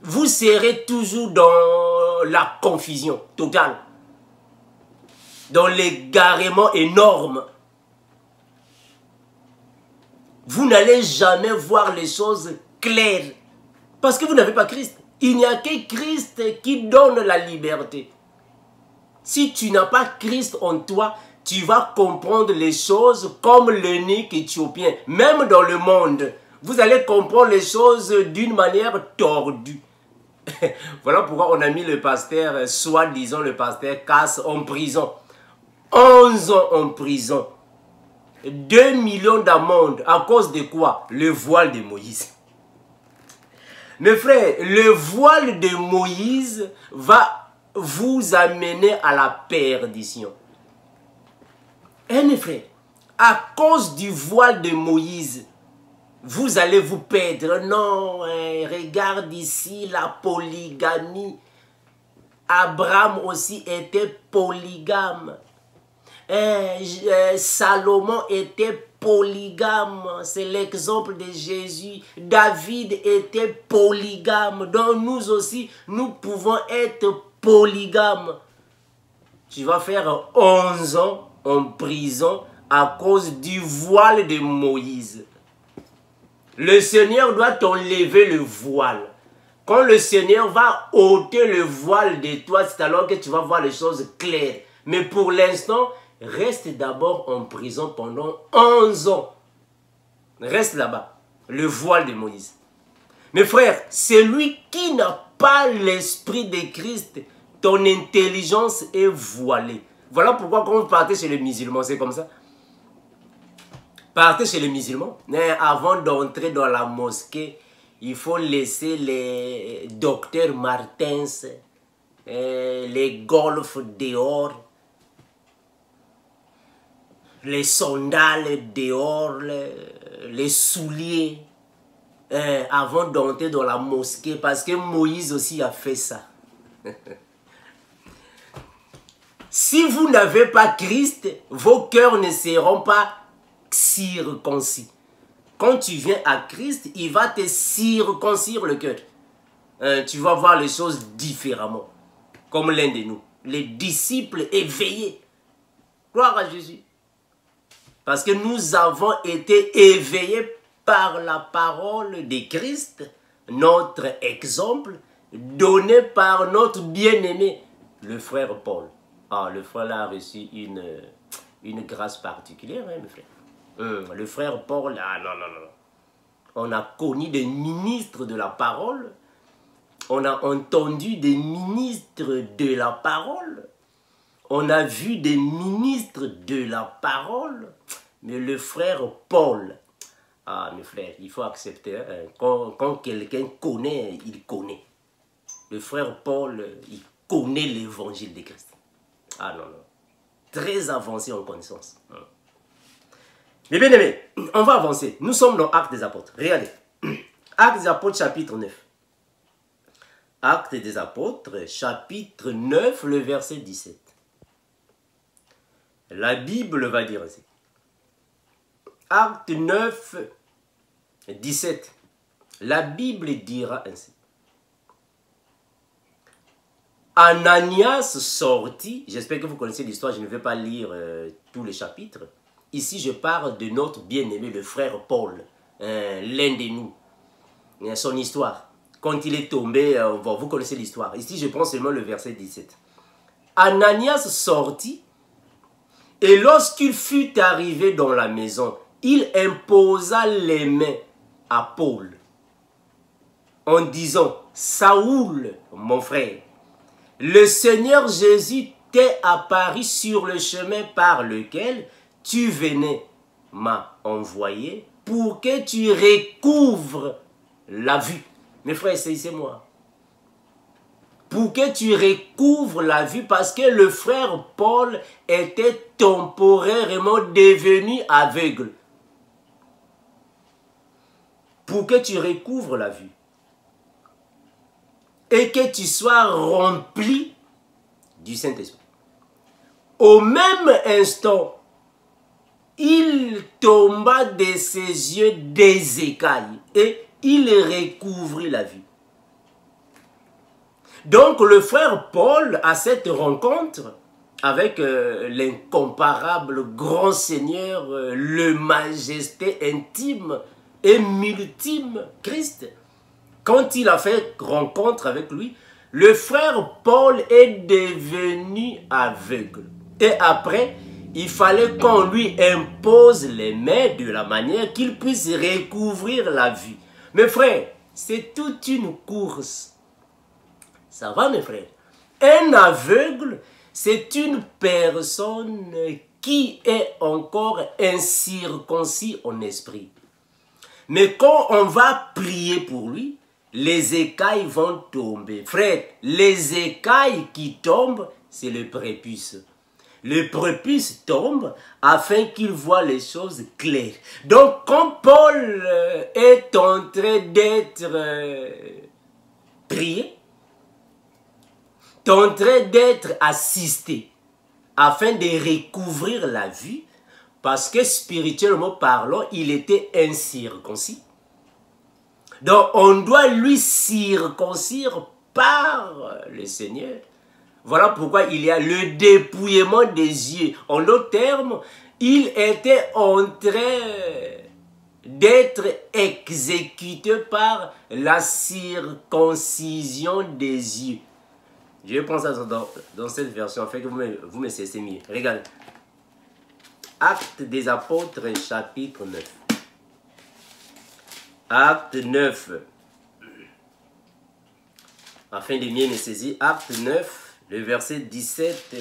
Vous serez toujours dans la confusion totale. Dans l'égarement énorme. Vous n'allez jamais voir les choses claires. Parce que vous n'avez pas Christ. Il n'y a que Christ qui donne la liberté. Si tu n'as pas Christ en toi, tu vas comprendre les choses comme l'eunuque éthiopien. Même dans le monde, vous allez comprendre les choses d'une manière tordue. Voilà pourquoi on a mis le pasteur, soi-disant le pasteur Casse en prison. 11 ans en prison. 2 millions d'amendes. À cause de quoi? Le voile de Moïse. Mes frères, le voile de Moïse va vous amener à la perdition. Mes frères, à cause du voile de Moïse, vous allez vous perdre. Non, regarde ici la polygamie. Abraham aussi était polygame. Salomon était polygame. C'est l'exemple de Jésus. David était polygame. Donc nous aussi, nous pouvons être polygames. Tu vas faire 11 ans en prison à cause du voile de Moïse. Le Seigneur doit t'enlever le voile. Quand le Seigneur va ôter le voile de toi, c'est alors que tu vas voir les choses claires. Mais pour l'instant, reste d'abord en prison pendant 11 ans. Reste là-bas. Le voile de Moïse. Mes frères, celui qui n'a pas l'esprit de Christ, ton intelligence est voilée. Voilà pourquoi quand vous partez chez les musulmans, c'est comme ça. Partez chez les musulmans. Mais avant d'entrer dans la mosquée, il faut laisser les docteurs Martens, les golfs dehors, les sandales dehors, les souliers, avant d'entrer dans la mosquée, parce que Moïse aussi a fait ça. Si vous n'avez pas Christ, vos cœurs ne seront pas circoncis. Quand tu viens à Christ, il va te circoncire le cœur. Tu vas voir les choses différemment. Comme l'un de nous, les disciples éveillés. Gloire à Jésus. Parce que nous avons été éveillés par la parole de Christ, notre exemple, donné par notre bien-aimé, le frère Paul. Ah, le frère là a reçu une grâce particulière, hein, mes frères. Le frère Paul, ah non, non, non. On a connu des ministres de la parole. On a entendu des ministres de la parole. On a vu des ministres de la parole. Mais le frère Paul, ah mes frères, il faut accepter, hein, quand quelqu'un connaît, il connaît. Le frère Paul, il connaît l'évangile de Christ. Ah non, non. Très avancé en connaissance. Mais bien aimés, on va avancer. Nous sommes dans Actes des Apôtres. Regardez. Actes des Apôtres, chapitre 9. Actes des Apôtres, chapitre 9, le verset 17. La Bible va dire ainsi. Acte 9, 17. La Bible dira ainsi. Ananias sortit, j'espère que vous connaissez l'histoire, je ne vais pas lire tous les chapitres. Ici, je parle de notre bien-aimé, le frère Paul, l'un de nous. Son histoire. Quand il est tombé, vous connaissez l'histoire. Ici, je prends seulement le verset 17. Ananias sortit, et lorsqu'il fut arrivé dans la maison, il imposa les mains à Paul, en disant, « Saoul, mon frère, le Seigneur Jésus t'est apparu sur le chemin par lequel tu venais, m'a envoyé pour que tu recouvres la vue. » Mes frères, c'est moi. Pour que tu recouvres la vue, parce que le frère Paul était temporairement devenu aveugle. Pour que tu recouvres la vue. Et que tu sois rempli du Saint-Esprit. Au même instant, il tomba de ses yeux des écailles et il recouvrit la vue. Donc le frère Paul, à cette rencontre avec l'incomparable grand Seigneur, le majesté intime et multime Christ, quand il a fait rencontre avec lui, le frère Paul est devenu aveugle. Et après, il fallait qu'on lui impose les mains de la manière qu'il puisse recouvrir la vue. Mes frères, c'est toute une course. Ça va, mes frères? Un aveugle, c'est une personne qui est encore incirconcis en esprit. Mais quand on va prier pour lui, les écailles vont tomber. Frère, les écailles qui tombent, c'est le prépuce. Le prépuce tombe afin qu'il voit les choses claires. Donc, quand Paul est en train d'être prié, en train d'être assisté, afin de recouvrir la vue, parce que spirituellement parlant, il était incirconcis. Donc, on doit lui circoncire par le Seigneur. Voilà pourquoi il y a le dépouillement des yeux. En d'autres termes, il était en train d'être exécuté par la circoncision des yeux. Je vais prendre ça dans cette version, afin que vous me cessez mieux. Regardez. Actes des Apôtres, chapitre 9. Acte 9. Afin de mieux me saisir, Acte 9, le verset 17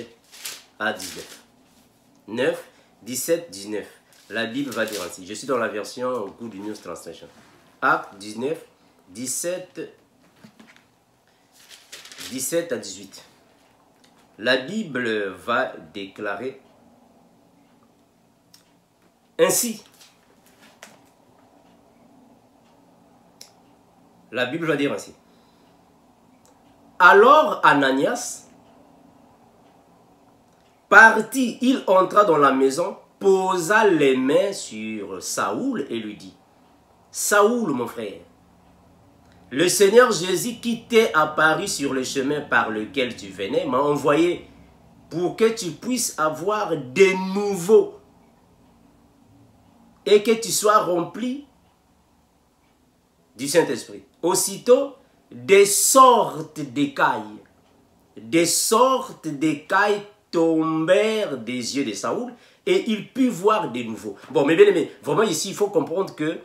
à 19. 9, 17, 19. La Bible va dire ainsi. Je suis dans la version Good News Translation. Acte 19, 17 à 18. La Bible va déclarer ainsi. La Bible va dire ainsi. Alors Ananias partit, il entra dans la maison, posa les mains sur Saoul et lui dit: Saoul, mon frère, le Seigneur Jésus qui t'est apparu sur le chemin par lequel tu venais m'a envoyé pour que tu puisses avoir de nouveaux et que tu sois rempli du Saint-Esprit. Aussitôt, des sortes d'écailles tombèrent des yeux de Saoul et il put voir de nouveau. Bon, mais bien aimé, vraiment ici, il faut comprendre que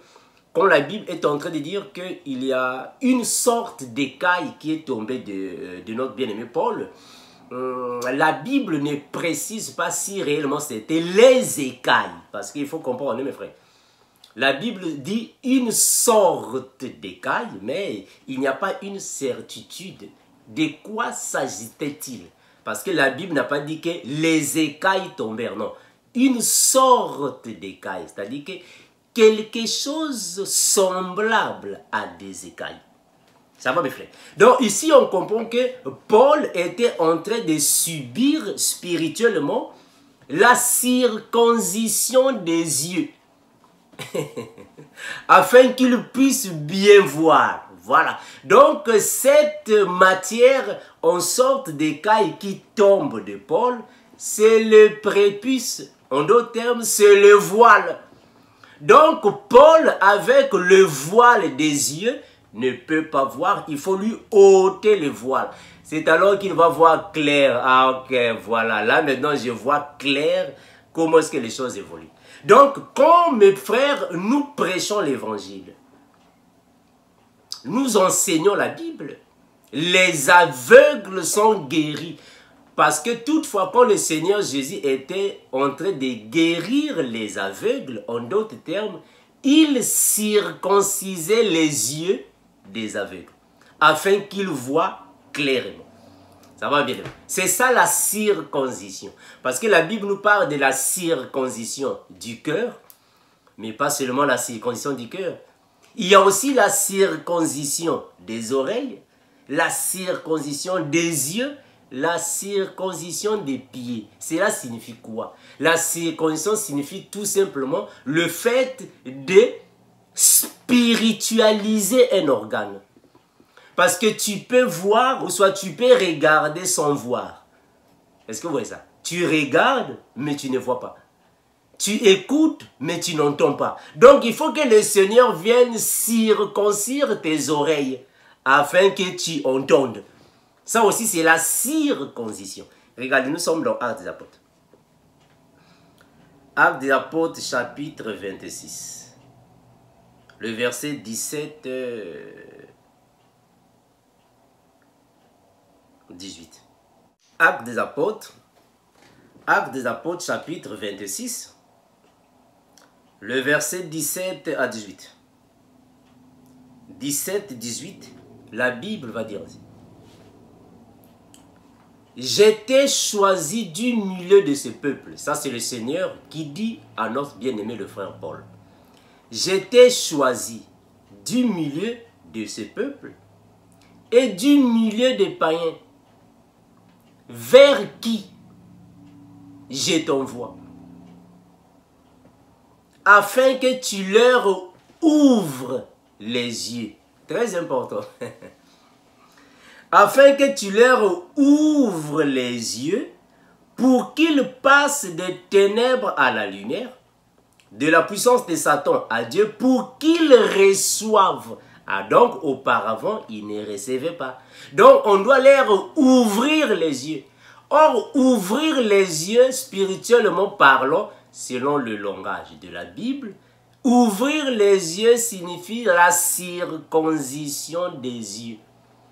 quand la Bible est en train de dire qu'il y a une sorte d'écaille qui est tombée de notre bien-aimé Paul, la Bible ne précise pas si réellement c'était les écailles. Parce qu'il faut comprendre, mes frères. La Bible dit une sorte d'écaille, mais il n'y a pas une certitude. De quoi s'agissait-il? Parce que la Bible n'a pas dit que les écailles tombèrent, non. Une sorte d'écaille, c'est-à-dire que quelque chose semblable à des écailles. Ça va, mes frères? Donc ici, on comprend que Paul était en train de subir spirituellement la circoncision des yeux. Afin qu'il puisse bien voir. Voilà. Donc, cette matière en sorte d'écaille qui tombe de Paul, c'est le prépuce. En d'autres termes, c'est le voile. Donc, Paul, avec le voile des yeux, ne peut pas voir. Il faut lui ôter le voile. C'est alors qu'il va voir clair. Ah, ok, voilà. Là, maintenant, je vois clair comment est-ce que les choses évoluent. Donc, quand mes frères, nous prêchons l'évangile, nous enseignons la Bible, les aveugles sont guéris. Parce que toutefois, quand le Seigneur Jésus était en train de guérir les aveugles, en d'autres termes, il circoncisait les yeux des aveugles, afin qu'ils voient clairement. Ça va bien. C'est ça la circoncision. Parce que la Bible nous parle de la circoncision du cœur, mais pas seulement la circoncision du cœur. Il y a aussi la circoncision des oreilles, la circoncision des yeux, la circoncision des pieds. Cela signifie quoi? La circoncision signifie tout simplement le fait de spiritualiser un organe. Parce que tu peux voir ou soit tu peux regarder sans voir. Est-ce que vous voyez ça? Tu regardes, mais tu ne vois pas. Tu écoutes, mais tu n'entends pas. Donc, il faut que le Seigneur vienne circoncire tes oreilles afin que tu entendes. Ça aussi, c'est la circoncision. Regardez, nous sommes dans Actes des Apôtres. Actes des Apôtres, chapitre 26. Le verset 17... 18. Actes des Apôtres, chapitre 26, le verset 17 à 18. 17, 18, la Bible va dire ainsi. J'étais choisi du milieu de ce peuple. Ça, c'est le Seigneur qui dit à notre bien-aimé le frère Paul. J'étais choisi du milieu de ce peuple et du milieu des païens, vers qui je t'envoie. afin que tu leur ouvres les yeux. Très important. Afin que tu leur ouvres les yeux pour qu'ils passent des ténèbres à la lumière, de la puissance de Satan à Dieu, pour qu'ils reçoivent. Ah, donc auparavant, ils ne recevaient pas. Donc on doit leur ouvrir les yeux. Or, ouvrir les yeux, spirituellement parlant, selon le langage de la Bible, ouvrir les yeux signifie la circoncision des yeux.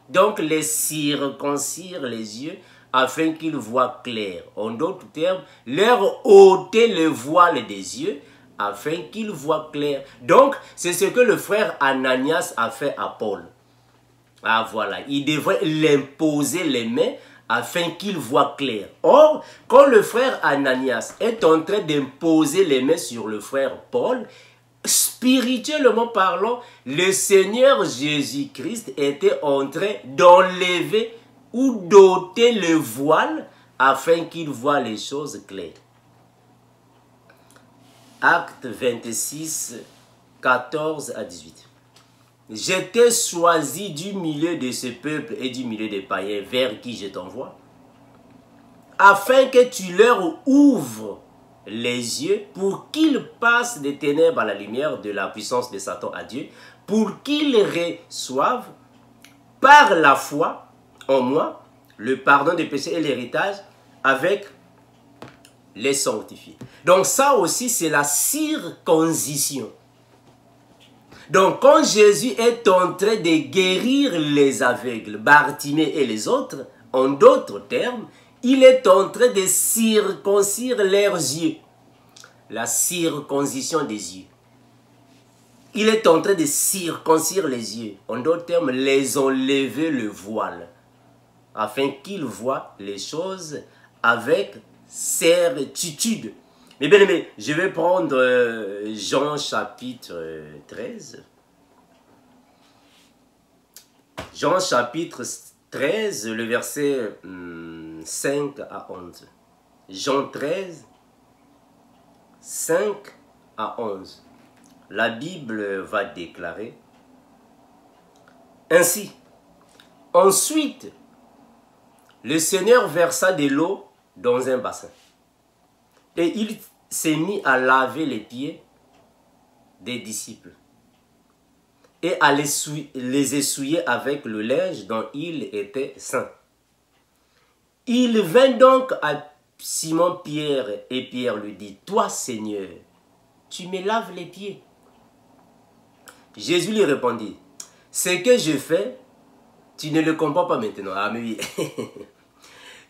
Donc, les circoncire les yeux afin qu'ils voient clair. En d'autres termes, leur ôter le voile des yeux afin qu'ils voient clair. Donc, c'est ce que le frère Ananias a fait à Paul. Ah voilà, il devrait l'imposer les mains afin qu'il voit clair. Or, quand le frère Ananias est en train d'imposer les mains sur le frère Paul, spirituellement parlant, le Seigneur Jésus-Christ était en train d'enlever ou d'ôter le voile afin qu'il voie les choses claires. Acte 26, 14 à 18. J'étais choisi du milieu de ce peuple et du milieu des païens vers qui je t'envoie, afin que tu leur ouvres les yeux pour qu'ils passent des ténèbres à la lumière, de la puissance de Satan à Dieu, pour qu'ils reçoivent par la foi en moi le pardon des péchés et l'héritage avec les sanctifiés. Donc ça aussi c'est la circoncision. Donc quand Jésus est en train de guérir les aveugles, Bartimée et les autres, en d'autres termes, il est en train de circoncire leurs yeux. La circoncision des yeux. Il est en train de circoncire les yeux. En d'autres termes, les enlever le voile. Afin qu'ils voient les choses avec certitude. Mais bien aimé, je vais prendre Jean chapitre 13. Jean chapitre 13, le verset 5 à 11. Jean 13, 5 à 11. La Bible va déclarer ainsi. Ensuite, le Seigneur versa de l'eau dans un bassin. Et il s'est mis à laver les pieds des disciples et à les essuyer avec le linge dont il était saint. Il vint donc à Simon-Pierre et Pierre lui dit, « Toi, Seigneur, tu me laves les pieds. » Jésus lui répondit, « Ce que je fais, tu ne le comprends pas maintenant. » Ah, mais oui.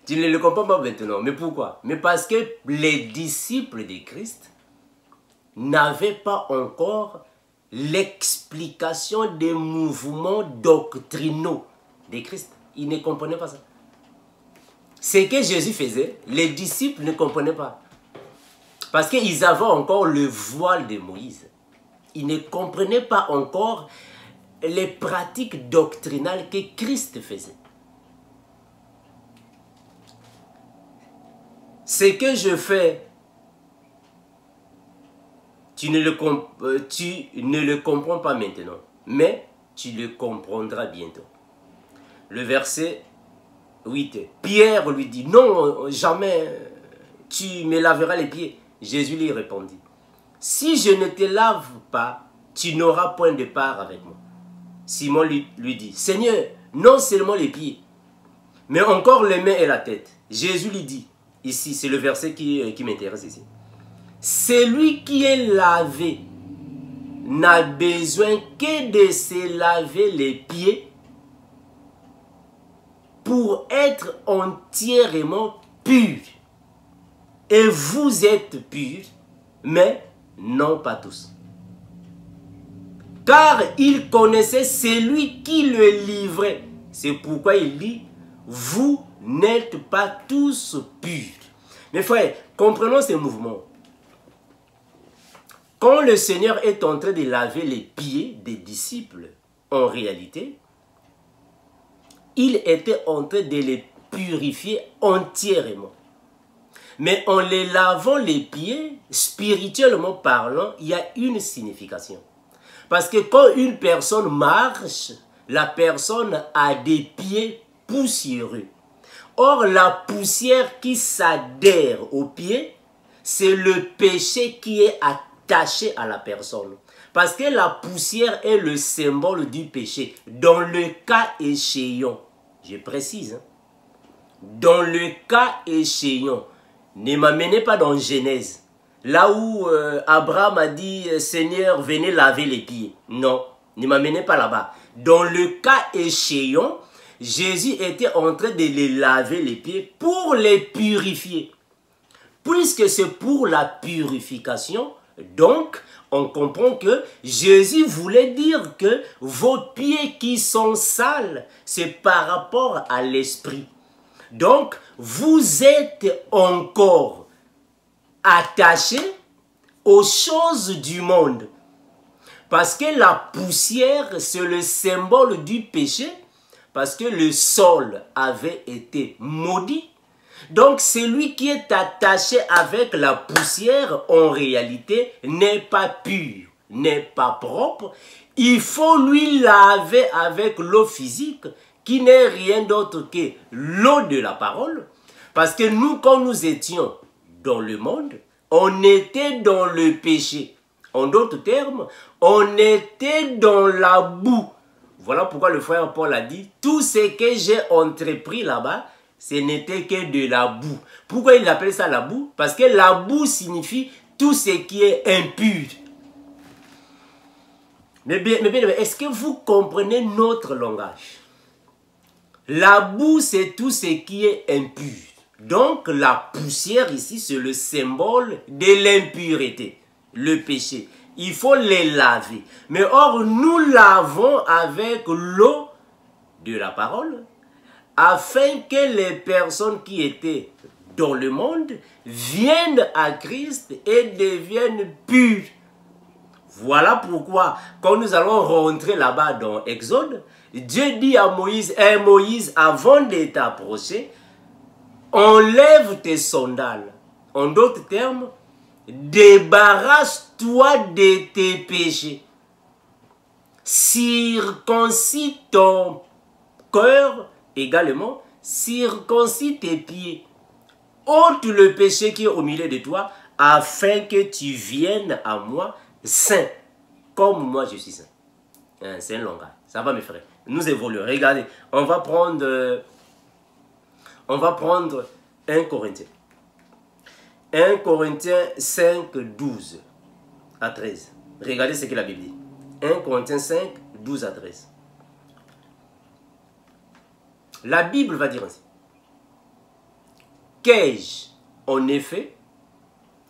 Tu ne le comprends pas maintenant. Mais pourquoi? Mais parce que les disciples de Christ n'avaient pas encore l'explication des mouvements doctrinaux de Christ. Ils ne comprenaient pas ça. Ce que Jésus faisait, les disciples ne comprenaient pas. Parce qu'ils avaient encore le voile de Moïse. Ils ne comprenaient pas encore les pratiques doctrinales que Christ faisait. Ce que je fais, tu ne le comprends pas maintenant, mais tu le comprendras bientôt. Le verset 8. Pierre lui dit, non, jamais tu me laveras les pieds. Jésus lui répondit, si je ne te lave pas, tu n'auras point de part avec moi. Simon lui dit, Seigneur, non seulement les pieds, mais encore les mains et la tête. Jésus lui dit, ici c'est le verset qui m'intéresse ici, celui qui est lavé n'a besoin que de se laver les pieds pour être entièrement pur. Et vous êtes purs, mais non pas tous. Car il connaissait celui qui le livrait. C'est pourquoi il dit, vous n'êtes pas tous purs. Mes frères, comprenons ces mouvements. Quand le Seigneur est en train de laver les pieds des disciples, en réalité, il était en train de les purifier entièrement. Mais en les lavant les pieds, spirituellement parlant, il y a une signification. Parce que quand une personne marche, la personne a des pieds poussiéreux. Or, la poussière qui s'adhère aux pieds, c'est le péché qui est attaché à la personne. Parce que la poussière est le symbole du péché. Dans le cas échéant, je précise, hein, dans le cas échéant, ne m'amenez pas dans Genèse, là où Abraham a dit « Seigneur, venez laver les pieds ». Non, ne m'amenez pas là-bas. Dans le cas échéant, Jésus était en train de les laver les pieds pour les purifier. Puisque c'est pour la purification, donc on comprend que Jésus voulait dire que vos pieds qui sont sales, c'est par rapport à l'esprit. Donc, vous êtes encore attachés aux choses du monde. Parce que la poussière, c'est le symbole du péché. Parce que le sol avait été maudit. Donc, celui qui est attaché avec la poussière, en réalité, n'est pas pur, n'est pas propre. Il faut lui laver avec l'eau physique, qui n'est rien d'autre que l'eau de la parole. Parce que nous, quand nous étions dans le monde, on était dans le péché. En d'autres termes, on était dans la boue. Voilà pourquoi le frère Paul a dit, tout ce que j'ai entrepris là-bas, ce n'était que de la boue. Pourquoi il appelle ça la boue? Parce que la boue signifie tout ce qui est impur. Mais bien, est-ce que vous comprenez notre langage? La boue, c'est tout ce qui est impur. Donc, la poussière ici, c'est le symbole de l'impureté, le péché. Il faut les laver. Mais or, nous lavons avec l'eau de la parole, afin que les personnes qui étaient dans le monde viennent à Christ et deviennent pures. Voilà pourquoi, quand nous allons rentrer là-bas dans Exode, Dieu dit à Moïse, « Moïse, avant de t'approcher, enlève tes sandales. » En d'autres termes, débarrasse-toi de tes péchés. Circoncis ton cœur, également, circoncis tes pieds. Ôte le péché qui est au milieu de toi, afin que tu viennes à moi saint, comme moi je suis saint. C'est un langage. Ça va mes frères. Nous évoluons. Regardez, on va prendre 1 Corinthiens. 1 Corinthiens 5, 12 à 13. Regardez ce que la Bible dit. 1 Corinthiens 5, 12 à 13. La Bible va dire ainsi. Qu'ai-je, en effet,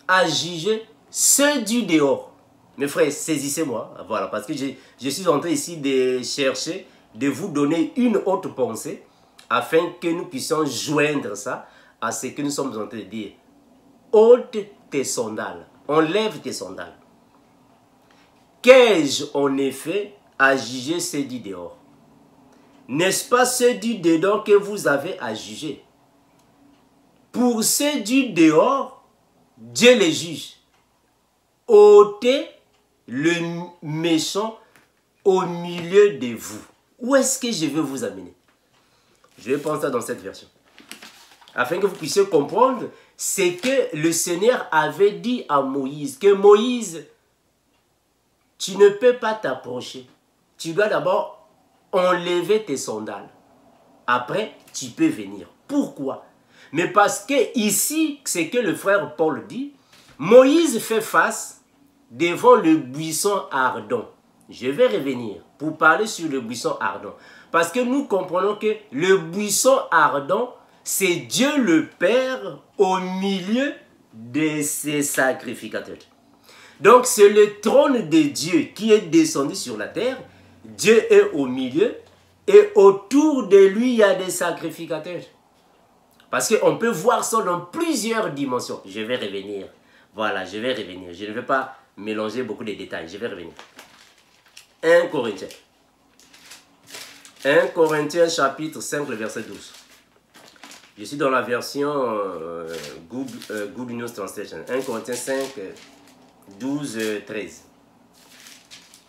à juger ceux du dehors? Mes frères, saisissez-moi. Voilà, parce que je suis en train ici de chercher, de vous donner une autre pensée, afin que nous puissions joindre ça à ce que nous sommes en train de dire. Ôte tes sandales, enlève tes sandales. Qu'ai-je en effet à juger ceux du dehors? N'est-ce pas ceux du dedans que vous avez à juger? Pour ceux du dehors, Dieu les juge. Ôtez le méchant au milieu de vous. Où est-ce que je veux vous amener? Je vais prendre ça dans cette version. Afin que vous puissiez comprendre ce que le Seigneur avait dit à Moïse. Que Moïse, tu ne peux pas t'approcher. Tu dois d'abord enlever tes sandales. Après, tu peux venir. Pourquoi? Mais parce que ici, c'est que le frère Paul dit, Moïse fait face devant le buisson ardent. Je vais revenir pour parler sur le buisson ardent. Parce que nous comprenons que le buisson ardent, c'est Dieu le Père au milieu de ses sacrificateurs. Donc c'est le trône de Dieu qui est descendu sur la terre. Dieu est au milieu et autour de lui, il y a des sacrificateurs. Parce qu'on peut voir ça dans plusieurs dimensions. Je vais revenir. Voilà, je vais revenir. Je ne vais pas mélanger beaucoup de détails. Je vais revenir. 1 Corinthiens. 1 Corinthiens chapitre 5, le verset 12. Je suis dans la version Good News Translation. 1 Corinthiens 5, 12, 13.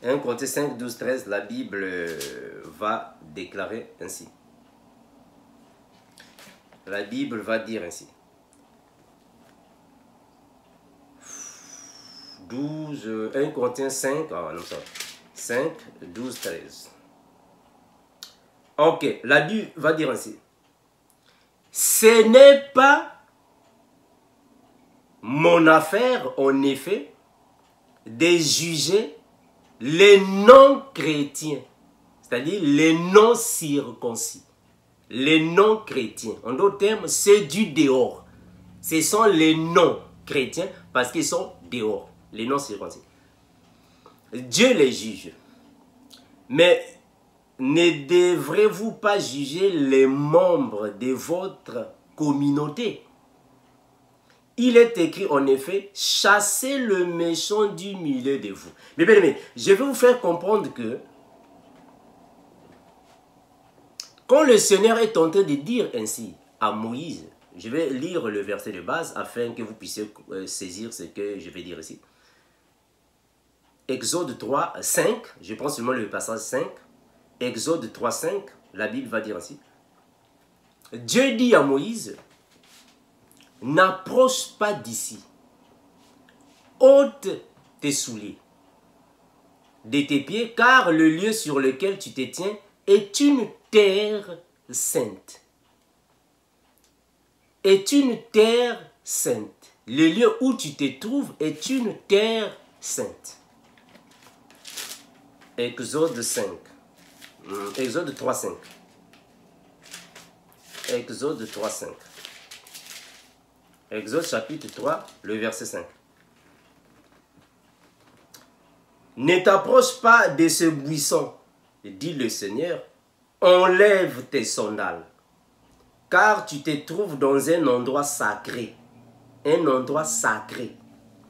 1 Corinthiens 5, 12, 13, la Bible va déclarer ainsi. La Bible va dire ainsi. 1 Corinthiens 5, non, ça, 5, 12, 13. Ok, la Bible va dire ainsi. Ce n'est pas mon affaire, en effet, de juger les non-chrétiens, c'est-à-dire les non-circoncis, les non-chrétiens. En d'autres termes, c'est du dehors. Ce sont les non-chrétiens parce qu'ils sont dehors, les non-circoncis. Dieu les juge. Mais ne devrez-vous pas juger les membres de votre communauté? Il est écrit en effet, chassez le méchant du milieu de vous. Mais bien aimé, je vais vous faire comprendre que quand le Seigneur est en train de dire ainsi à Moïse, je vais lire le verset de base afin que vous puissiez saisir ce que je vais dire ici. Exode 3, 5, je prends seulement le passage 5. Exode 3, 5, la Bible va dire ainsi. Dieu dit à Moïse, n'approche pas d'ici, ôte tes souliers de tes pieds, car le lieu sur lequel tu te tiens est une terre sainte. Est une terre sainte. Le lieu où tu te trouves est une terre sainte. Exode 5. Exode 3, 5. Exode 3, 5. Exode chapitre 3, le verset 5. Ne t'approche pas de ce buisson, dit le Seigneur, enlève tes sandales, car tu te trouves dans un endroit sacré. Un endroit sacré.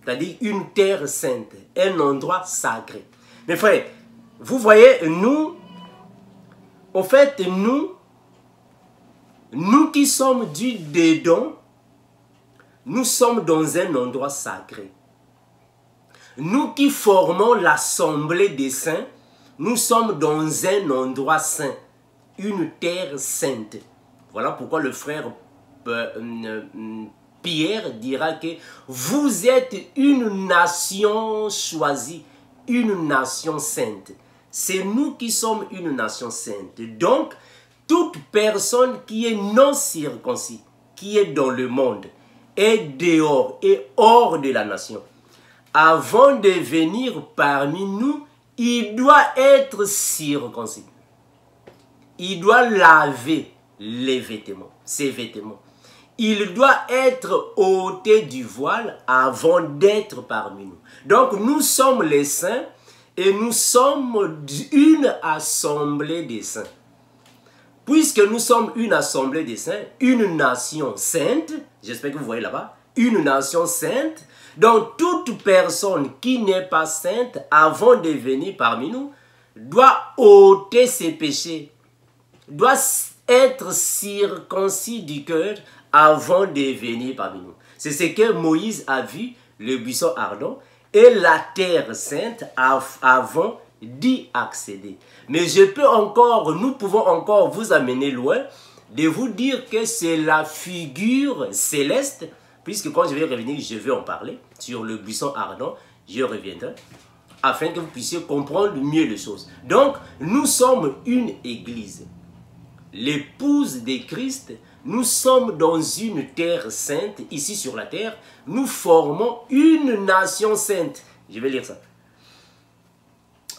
C'est-à-dire une terre sainte. Un endroit sacré. Mes frères, vous voyez, nous, au fait, nous qui sommes du dedans, nous sommes dans un endroit sacré. Nous qui formons l'assemblée des saints, nous sommes dans un endroit saint, une terre sainte. Voilà pourquoi le frère Pierre dira que vous êtes une nation choisie, une nation sainte. C'est nous qui sommes une nation sainte. Donc, toute personne qui est non circoncis, qui est dans le monde, est dehors et hors de la nation. Avant de venir parmi nous, il doit être circoncis. Il doit laver les vêtements, ses vêtements. Il doit être ôté du voile avant d'être parmi nous. Donc nous sommes les saints et nous sommes une assemblée des saints. Puisque nous sommes une assemblée des saints, une nation sainte, j'espère que vous voyez là-bas, une nation sainte, donc toute personne qui n'est pas sainte, avant de venir parmi nous, doit ôter ses péchés, doit être circoncis du cœur avant de venir parmi nous. C'est ce que Moïse a vu, le buisson ardent, et la terre sainte avant d'y accéder. Mais nous pouvons encore vous amener loin de vous dire que c'est la figure céleste, puisque quand je vais revenir, je vais en parler, sur le buisson ardent, je reviendrai, afin que vous puissiez comprendre mieux les choses. Donc, nous sommes une église, l'épouse de Christ. Nous sommes dans une terre sainte, ici sur la terre, nous formons une nation sainte. Je vais lire ça.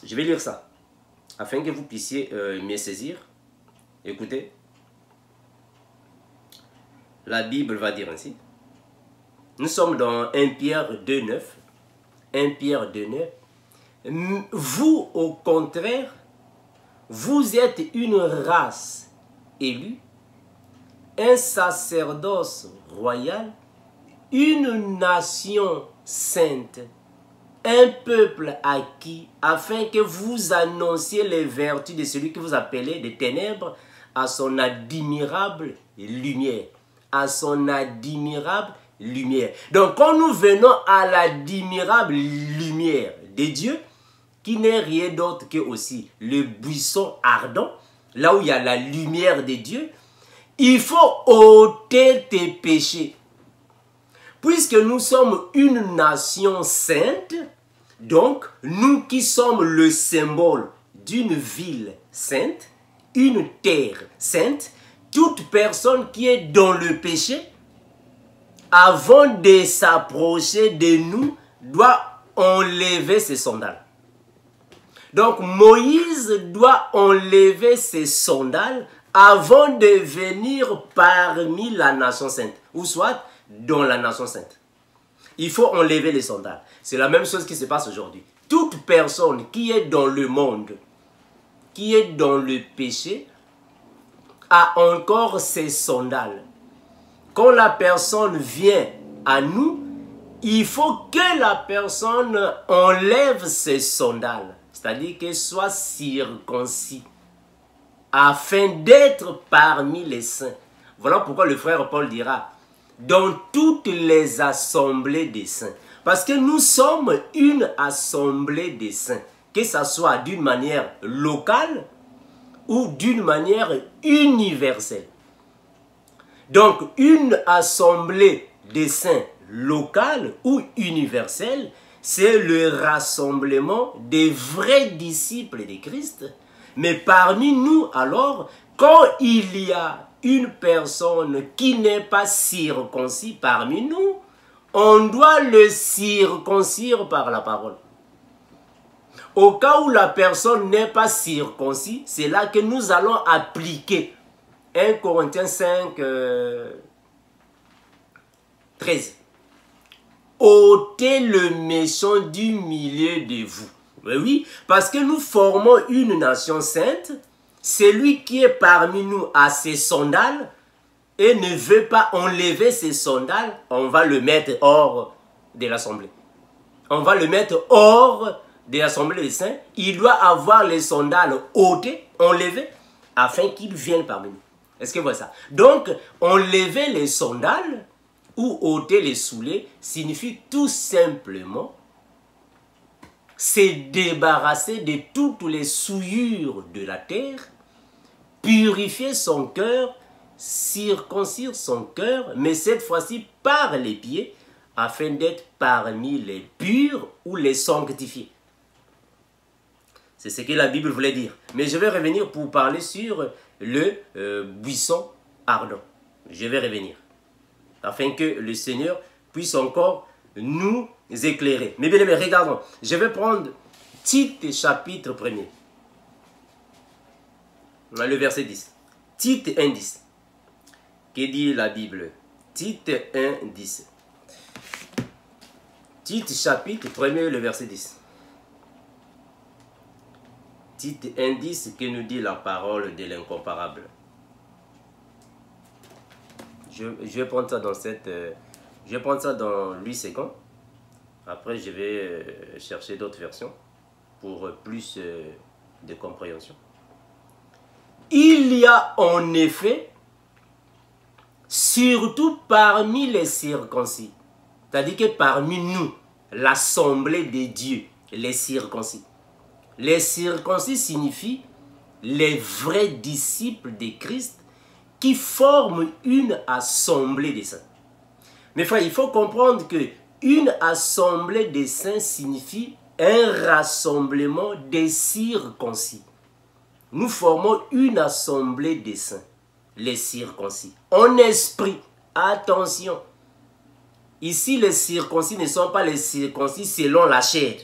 Je vais lire ça, afin que vous puissiez mieux saisir. Écoutez, la Bible va dire ainsi. Nous sommes dans 1 Pierre 2,9. 1 Pierre 2,9. Vous, au contraire, vous êtes une race élue, un sacerdoce royal, une nation sainte, un peuple acquis, afin que vous annonciez les vertus de celui que vous appelez des ténèbres à son admirable lumière. à son admirable lumière. Donc, quand nous venons à l'admirable lumière de Dieu, qui n'est rien d'autre que aussi le buisson ardent, là où il y a la lumière de Dieu, il faut ôter tes péchés. Puisque nous sommes une nation sainte, donc nous qui sommes le symbole d'une ville sainte, une terre sainte, toute personne qui est dans le péché, avant de s'approcher de nous, doit enlever ses sandales. Donc Moïse doit enlever ses sandales avant de venir parmi la nation sainte, ou soit dans la nation sainte. Il faut enlever les sandales. C'est la même chose qui se passe aujourd'hui. Toute personne qui est dans le monde, qui est dans le péché, a encore ses sandales. Quand la personne vient à nous, il faut que la personne enlève ses sandales. C'est-à-dire qu'elle soit circoncis, afin d'être parmi les saints. Voilà pourquoi le frère Paul dira, dans toutes les assemblées des saints. Parce que nous sommes une assemblée des saints, que ce soit d'une manière locale ou d'une manière universelle. Donc, une assemblée des saints locale ou universelle, c'est le rassemblement des vrais disciples de Christ. Mais parmi nous, alors, quand il y a une personne qui n'est pas circoncis parmi nous, on doit le circoncire par la parole. Au cas où la personne n'est pas circoncis, c'est là que nous allons appliquer 1 Corinthiens 5, 13. Ôtez le méchant du milieu de vous. Mais oui, parce que nous formons une nation sainte. Celui qui est parmi nous a ses sandales et ne veut pas enlever ses sandales, on va le mettre hors de l'assemblée. On va le mettre hors de l'assemblée des saints. Il doit avoir les sandales ôtées, enlevées, afin qu'il vienne parmi nous. Est-ce que vous voyez ça? Donc, enlever les sandales ou ôter les souliers signifie tout simplement se débarrasser de toutes les souillures de la terre, purifier son cœur, circoncire son cœur, mais cette fois-ci par les pieds, afin d'être parmi les purs ou les sanctifiés. C'est ce que la Bible voulait dire. Mais je vais revenir pour parler sur le buisson ardent. Je vais revenir, afin que le Seigneur puisse encore nous éclairer. Mais bien aimés, regardons. Je vais prendre Tite chapitre 1er. Le verset 10. Tite 1, 10. Que dit la Bible? Tite 1, 10. Tite chapitre 1er, le verset 10. Tite 1, 10, que nous dit la parole de l'incomparable. Je vais prendre ça dans cette... je vais prendre ça dans 8 secondes. Après, je vais chercher d'autres versions pour plus de compréhension. Il y a en effet, surtout parmi les circoncis, c'est-à-dire que parmi nous, l'assemblée des dieux, les circoncis. Les circoncis signifient les vrais disciples de Christ qui forment une assemblée des saints. Mais frère, il faut comprendre que une assemblée des saints signifie un rassemblement des circoncis. Nous formons une assemblée des saints, les circoncis. En esprit, attention. Ici, les circoncis ne sont pas les circoncis selon la chair.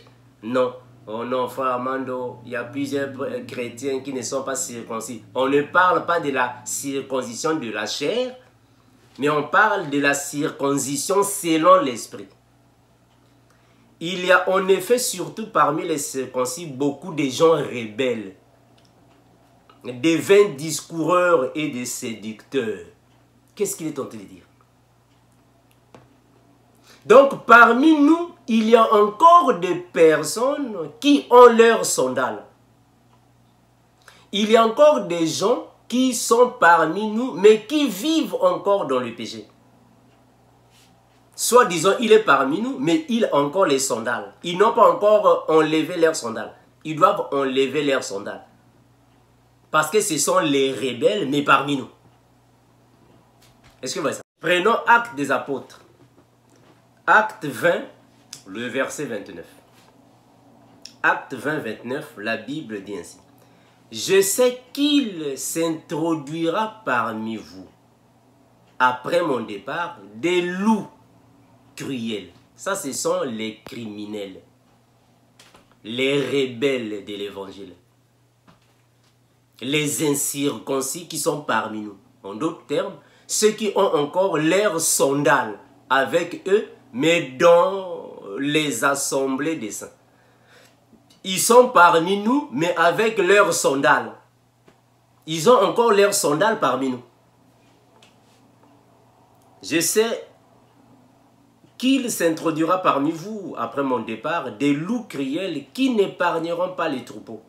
Non. Oh non, frère Armando, il y a plusieurs chrétiens qui ne sont pas circoncis. On ne parle pas de la circoncision de la chair, mais on parle de la circoncision selon l'esprit. Il y a en effet, surtout parmi les circoncis, beaucoup de gens rebelles, des vains discoureurs et des séducteurs. Qu'est-ce qu'il est tenté de dire? Donc, parmi nous, il y a encore des personnes qui ont leurs sandales. Il y a encore des gens qui sont parmi nous, mais qui vivent encore dans le péché. Soit disons, il est parmi nous, mais il a encore les sandales. Ils n'ont pas encore enlevé leurs sandales. Ils doivent enlever leurs sandales. Parce que ce sont les rebelles, mais parmi nous. Est-ce que vous voyez ça? Prenons Actes des Apôtres. Acte 20, le verset 29. Acte 20, 29, la Bible dit ainsi. Je sais qu'il s'introduira parmi vous, après mon départ, des loups cruels. Ça, ce sont les criminels, les rebelles de l'évangile, les incirconcis qui sont parmi nous. En d'autres termes, ceux qui ont encore leurs sandales avec eux, mais dans les assemblées des saints. Ils sont parmi nous, mais avec leurs sandales. Ils ont encore leurs sandales parmi nous. Je sais qu'il s'introduira parmi vous, après mon départ, des loups cruels qui n'épargneront pas les troupeaux.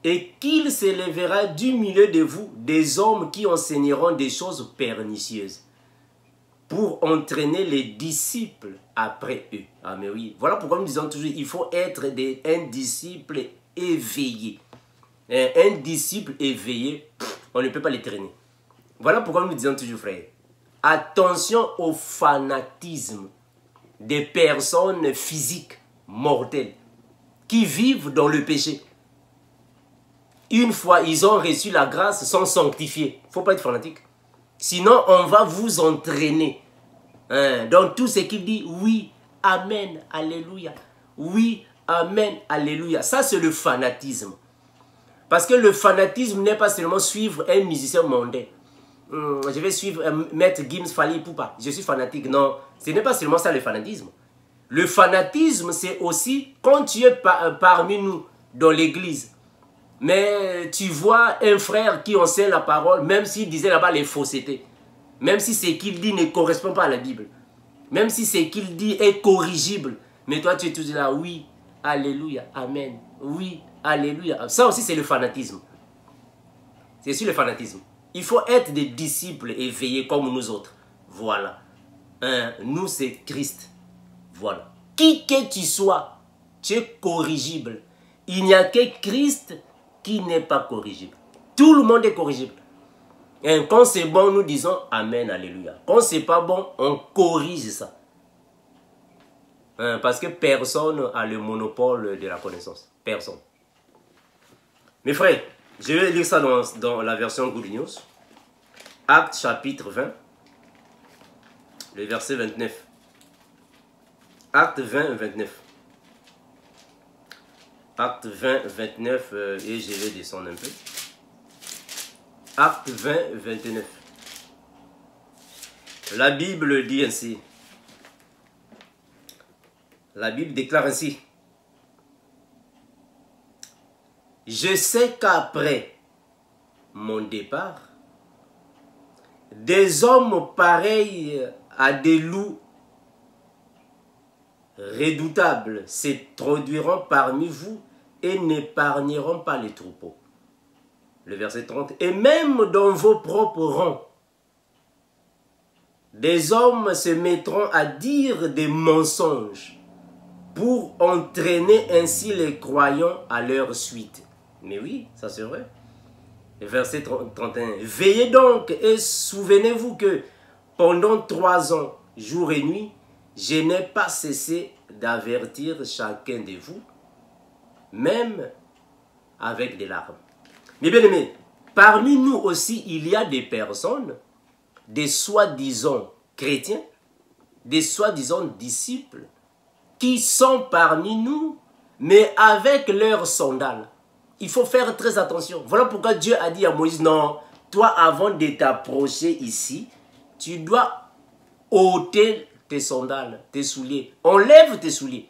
Et qu'il s'élèvera du milieu de vous des hommes qui enseigneront des choses pernicieuses pour entraîner les disciples après eux. Ah mais oui, voilà pourquoi nous disons toujours, il faut être un disciple éveillé. Un disciple éveillé, on ne peut pas les traîner. Voilà pourquoi nous disons toujours, frère, attention au fanatisme des personnes physiques mortelles qui vivent dans le péché. Une fois ils ont reçu la grâce, sont sanctifiés. Il ne faut pas être fanatique. Sinon, on va vous entraîner dans tout ce qu'il dit. Oui, amen, alléluia. Oui, amen, alléluia. Ça, c'est le fanatisme. Parce que le fanatisme n'est pas seulement suivre un musicien mondain. Je vais suivre Maître Gims Fali Poupa. Je suis fanatique. Non, ce n'est pas seulement ça le fanatisme. Le fanatisme, c'est aussi quand tu es parmi nous dans l'église. Mais tu vois un frère qui enseigne la parole, même s'il disait là-bas les faussetés, même si ce qu'il dit ne correspond pas à la Bible, même si ce qu'il dit est corrigible, mais toi tu es toujours là, oui, alléluia, amen, oui, alléluia. Ça aussi c'est le fanatisme. C'est sur le fanatisme. Il faut être des disciples éveillés comme nous autres. Voilà. Nous c'est Christ. Voilà. Qui que tu sois, tu es corrigible. Il n'y a que Christ qui n'est pas corrigible. Tout le monde est corrigible. Et quand c'est bon, nous disons amen, alléluia. Quand c'est pas bon, on corrige ça. Parce que personne a le monopole de la connaissance. Personne. Mes frères, je vais lire ça dans la version Good News. Acte chapitre 20, le verset 29. Acte 20, 29. Acte 20, 29, et je vais descendre un peu. Acte 20, 29. La Bible dit ainsi. La Bible déclare ainsi. Je sais qu'après mon départ, des hommes pareils à des loups redoutables s'introduiront parmi vous et n'épargneront pas les troupeaux. Le verset 30. Et même dans vos propres rangs, des hommes se mettront à dire des mensonges pour entraîner ainsi les croyants à leur suite. Mais oui, ça c'est vrai. Le verset 31. Veillez donc et souvenez-vous que pendant 3 ans, jour et nuit, je n'ai pas cessé d'avertir chacun de vous, même avec des larmes. Mais bien aimés, parmi nous aussi, il y a des personnes, des soi-disant chrétiens, des soi-disant disciples, qui sont parmi nous, mais avec leurs sandales. Il faut faire très attention. Voilà pourquoi Dieu a dit à Moïse, non, toi avant de t'approcher ici, tu dois ôter tes sandales, tes souliers. Enlève tes souliers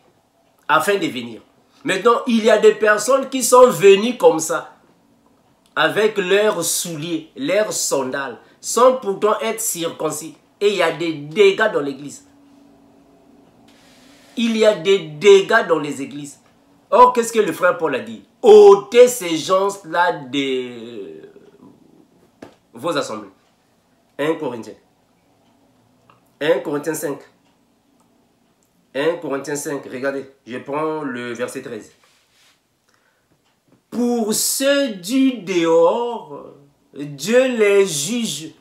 afin de venir. Maintenant, il y a des personnes qui sont venues comme ça, avec leurs souliers, leurs sandales, sans pourtant être circoncis. Et il y a des dégâts dans l'église. Il y a des dégâts dans les églises. Or, qu'est-ce que le frère Paul a dit? Ôtez ces gens-là de vos assemblées. 1 Corinthiens. 1 Corinthiens 5. 1 Corinthiens 5, regardez, je prends le verset 13. Pour ceux du dehors, Dieu les juge.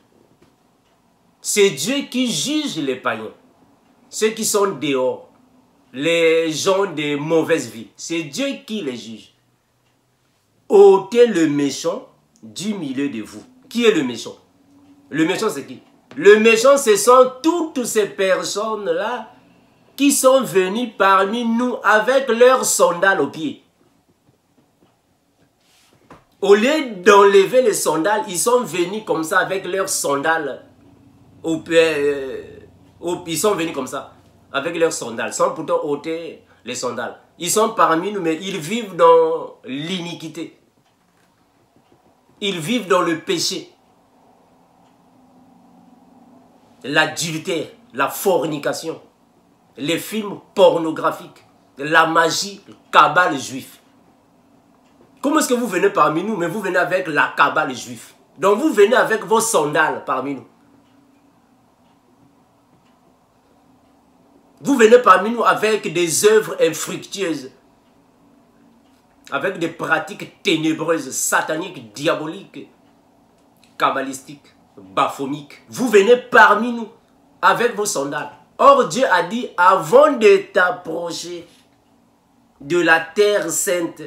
C'est Dieu qui juge les païens. Ceux qui sont dehors, les gens de mauvaise vie, c'est Dieu qui les juge. Ôtez le méchant du milieu de vous. Qui est le méchant? Le méchant, c'est qui? Le méchant, ce sont toutes ces personnes-là qui sont venus parmi nous avec leurs sandales aux pieds. Au lieu d'enlever les sandales, ils sont venus comme ça avec leurs sandales aux pieds. Ils sont venus comme ça avec leurs sandales, sans pourtant ôter les sandales. Ils sont parmi nous, mais ils vivent dans l'iniquité. Ils vivent dans le péché. L'adultère, la fornication, les films pornographiques, la magie, le cabale juif. Comment est-ce que vous venez parmi nous, mais vous venez avec la cabale juif? Donc vous venez avec vos sandales parmi nous. Vous venez parmi nous avec des œuvres infructueuses, avec des pratiques ténébreuses, sataniques, diaboliques, kabbalistiques, baphomiques. Vous venez parmi nous avec vos sandales. Or, Dieu a dit, avant de t'approcher de la terre sainte,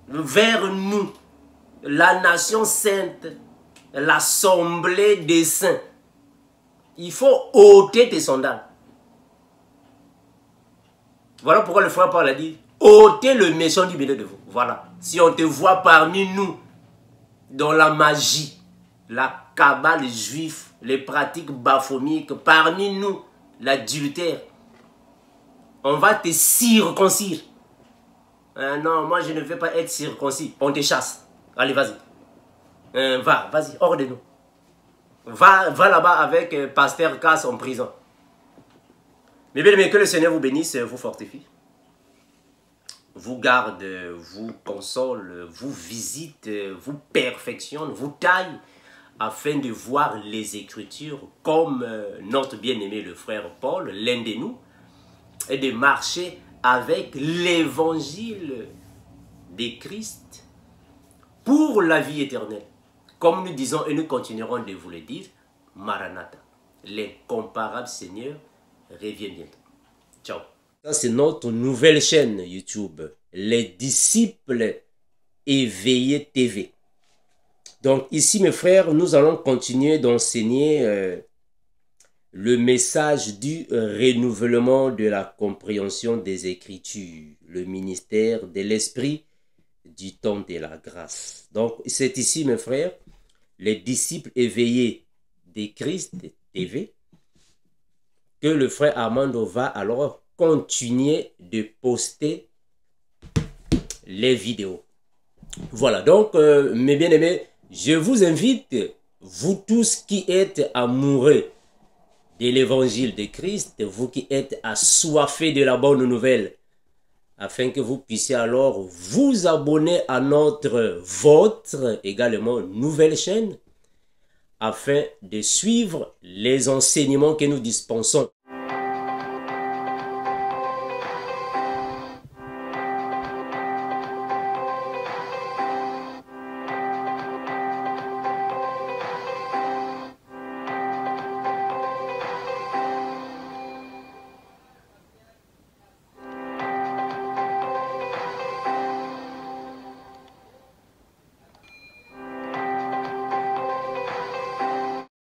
vers nous, la nation sainte, l'assemblée des saints, il faut ôter tes sandales. Voilà pourquoi le frère Paul a dit, ôtez le méchant du milieu de vous. Voilà. Si on te voit parmi nous, dans la magie, la cabale juive, les pratiques baphomiques, parmi nous, l'adultère, on va te circoncire. Non, moi je ne veux pas être circoncis. On te chasse. Allez, vas-y. Vas-y, hors de nous. Va là-bas avec Pasteur Casse en prison. Mais bien aimé, que le Seigneur vous bénisse, vous fortifie, vous garde, vous console, vous visite, vous perfectionne, vous taille, afin de voir les Écritures comme notre bien-aimé le frère Paul, l'un de nous, et de marcher avec l'évangile de Christ pour la vie éternelle. Comme nous disons et nous continuerons de vous le dire, Maranatha, l'incomparable Seigneur revient bientôt. Ciao. Ça, c'est notre nouvelle chaîne YouTube, Les Disciples Éveillés TV. Donc ici, mes frères, nous allons continuer d'enseigner le message du renouvellement de la compréhension des Écritures, le ministère de l'Esprit du temps de la grâce. Donc c'est ici, mes frères, Les Disciples Éveillés de Christ TV, que le frère Armando va alors continuer de poster les vidéos. Voilà, donc mes bien-aimés, je vous invite, vous tous qui êtes amoureux de l'évangile de Christ, vous qui êtes assoiffés de la bonne nouvelle, afin que vous puissiez alors vous abonner à votre également nouvelle chaîne, afin de suivre les enseignements que nous dispensons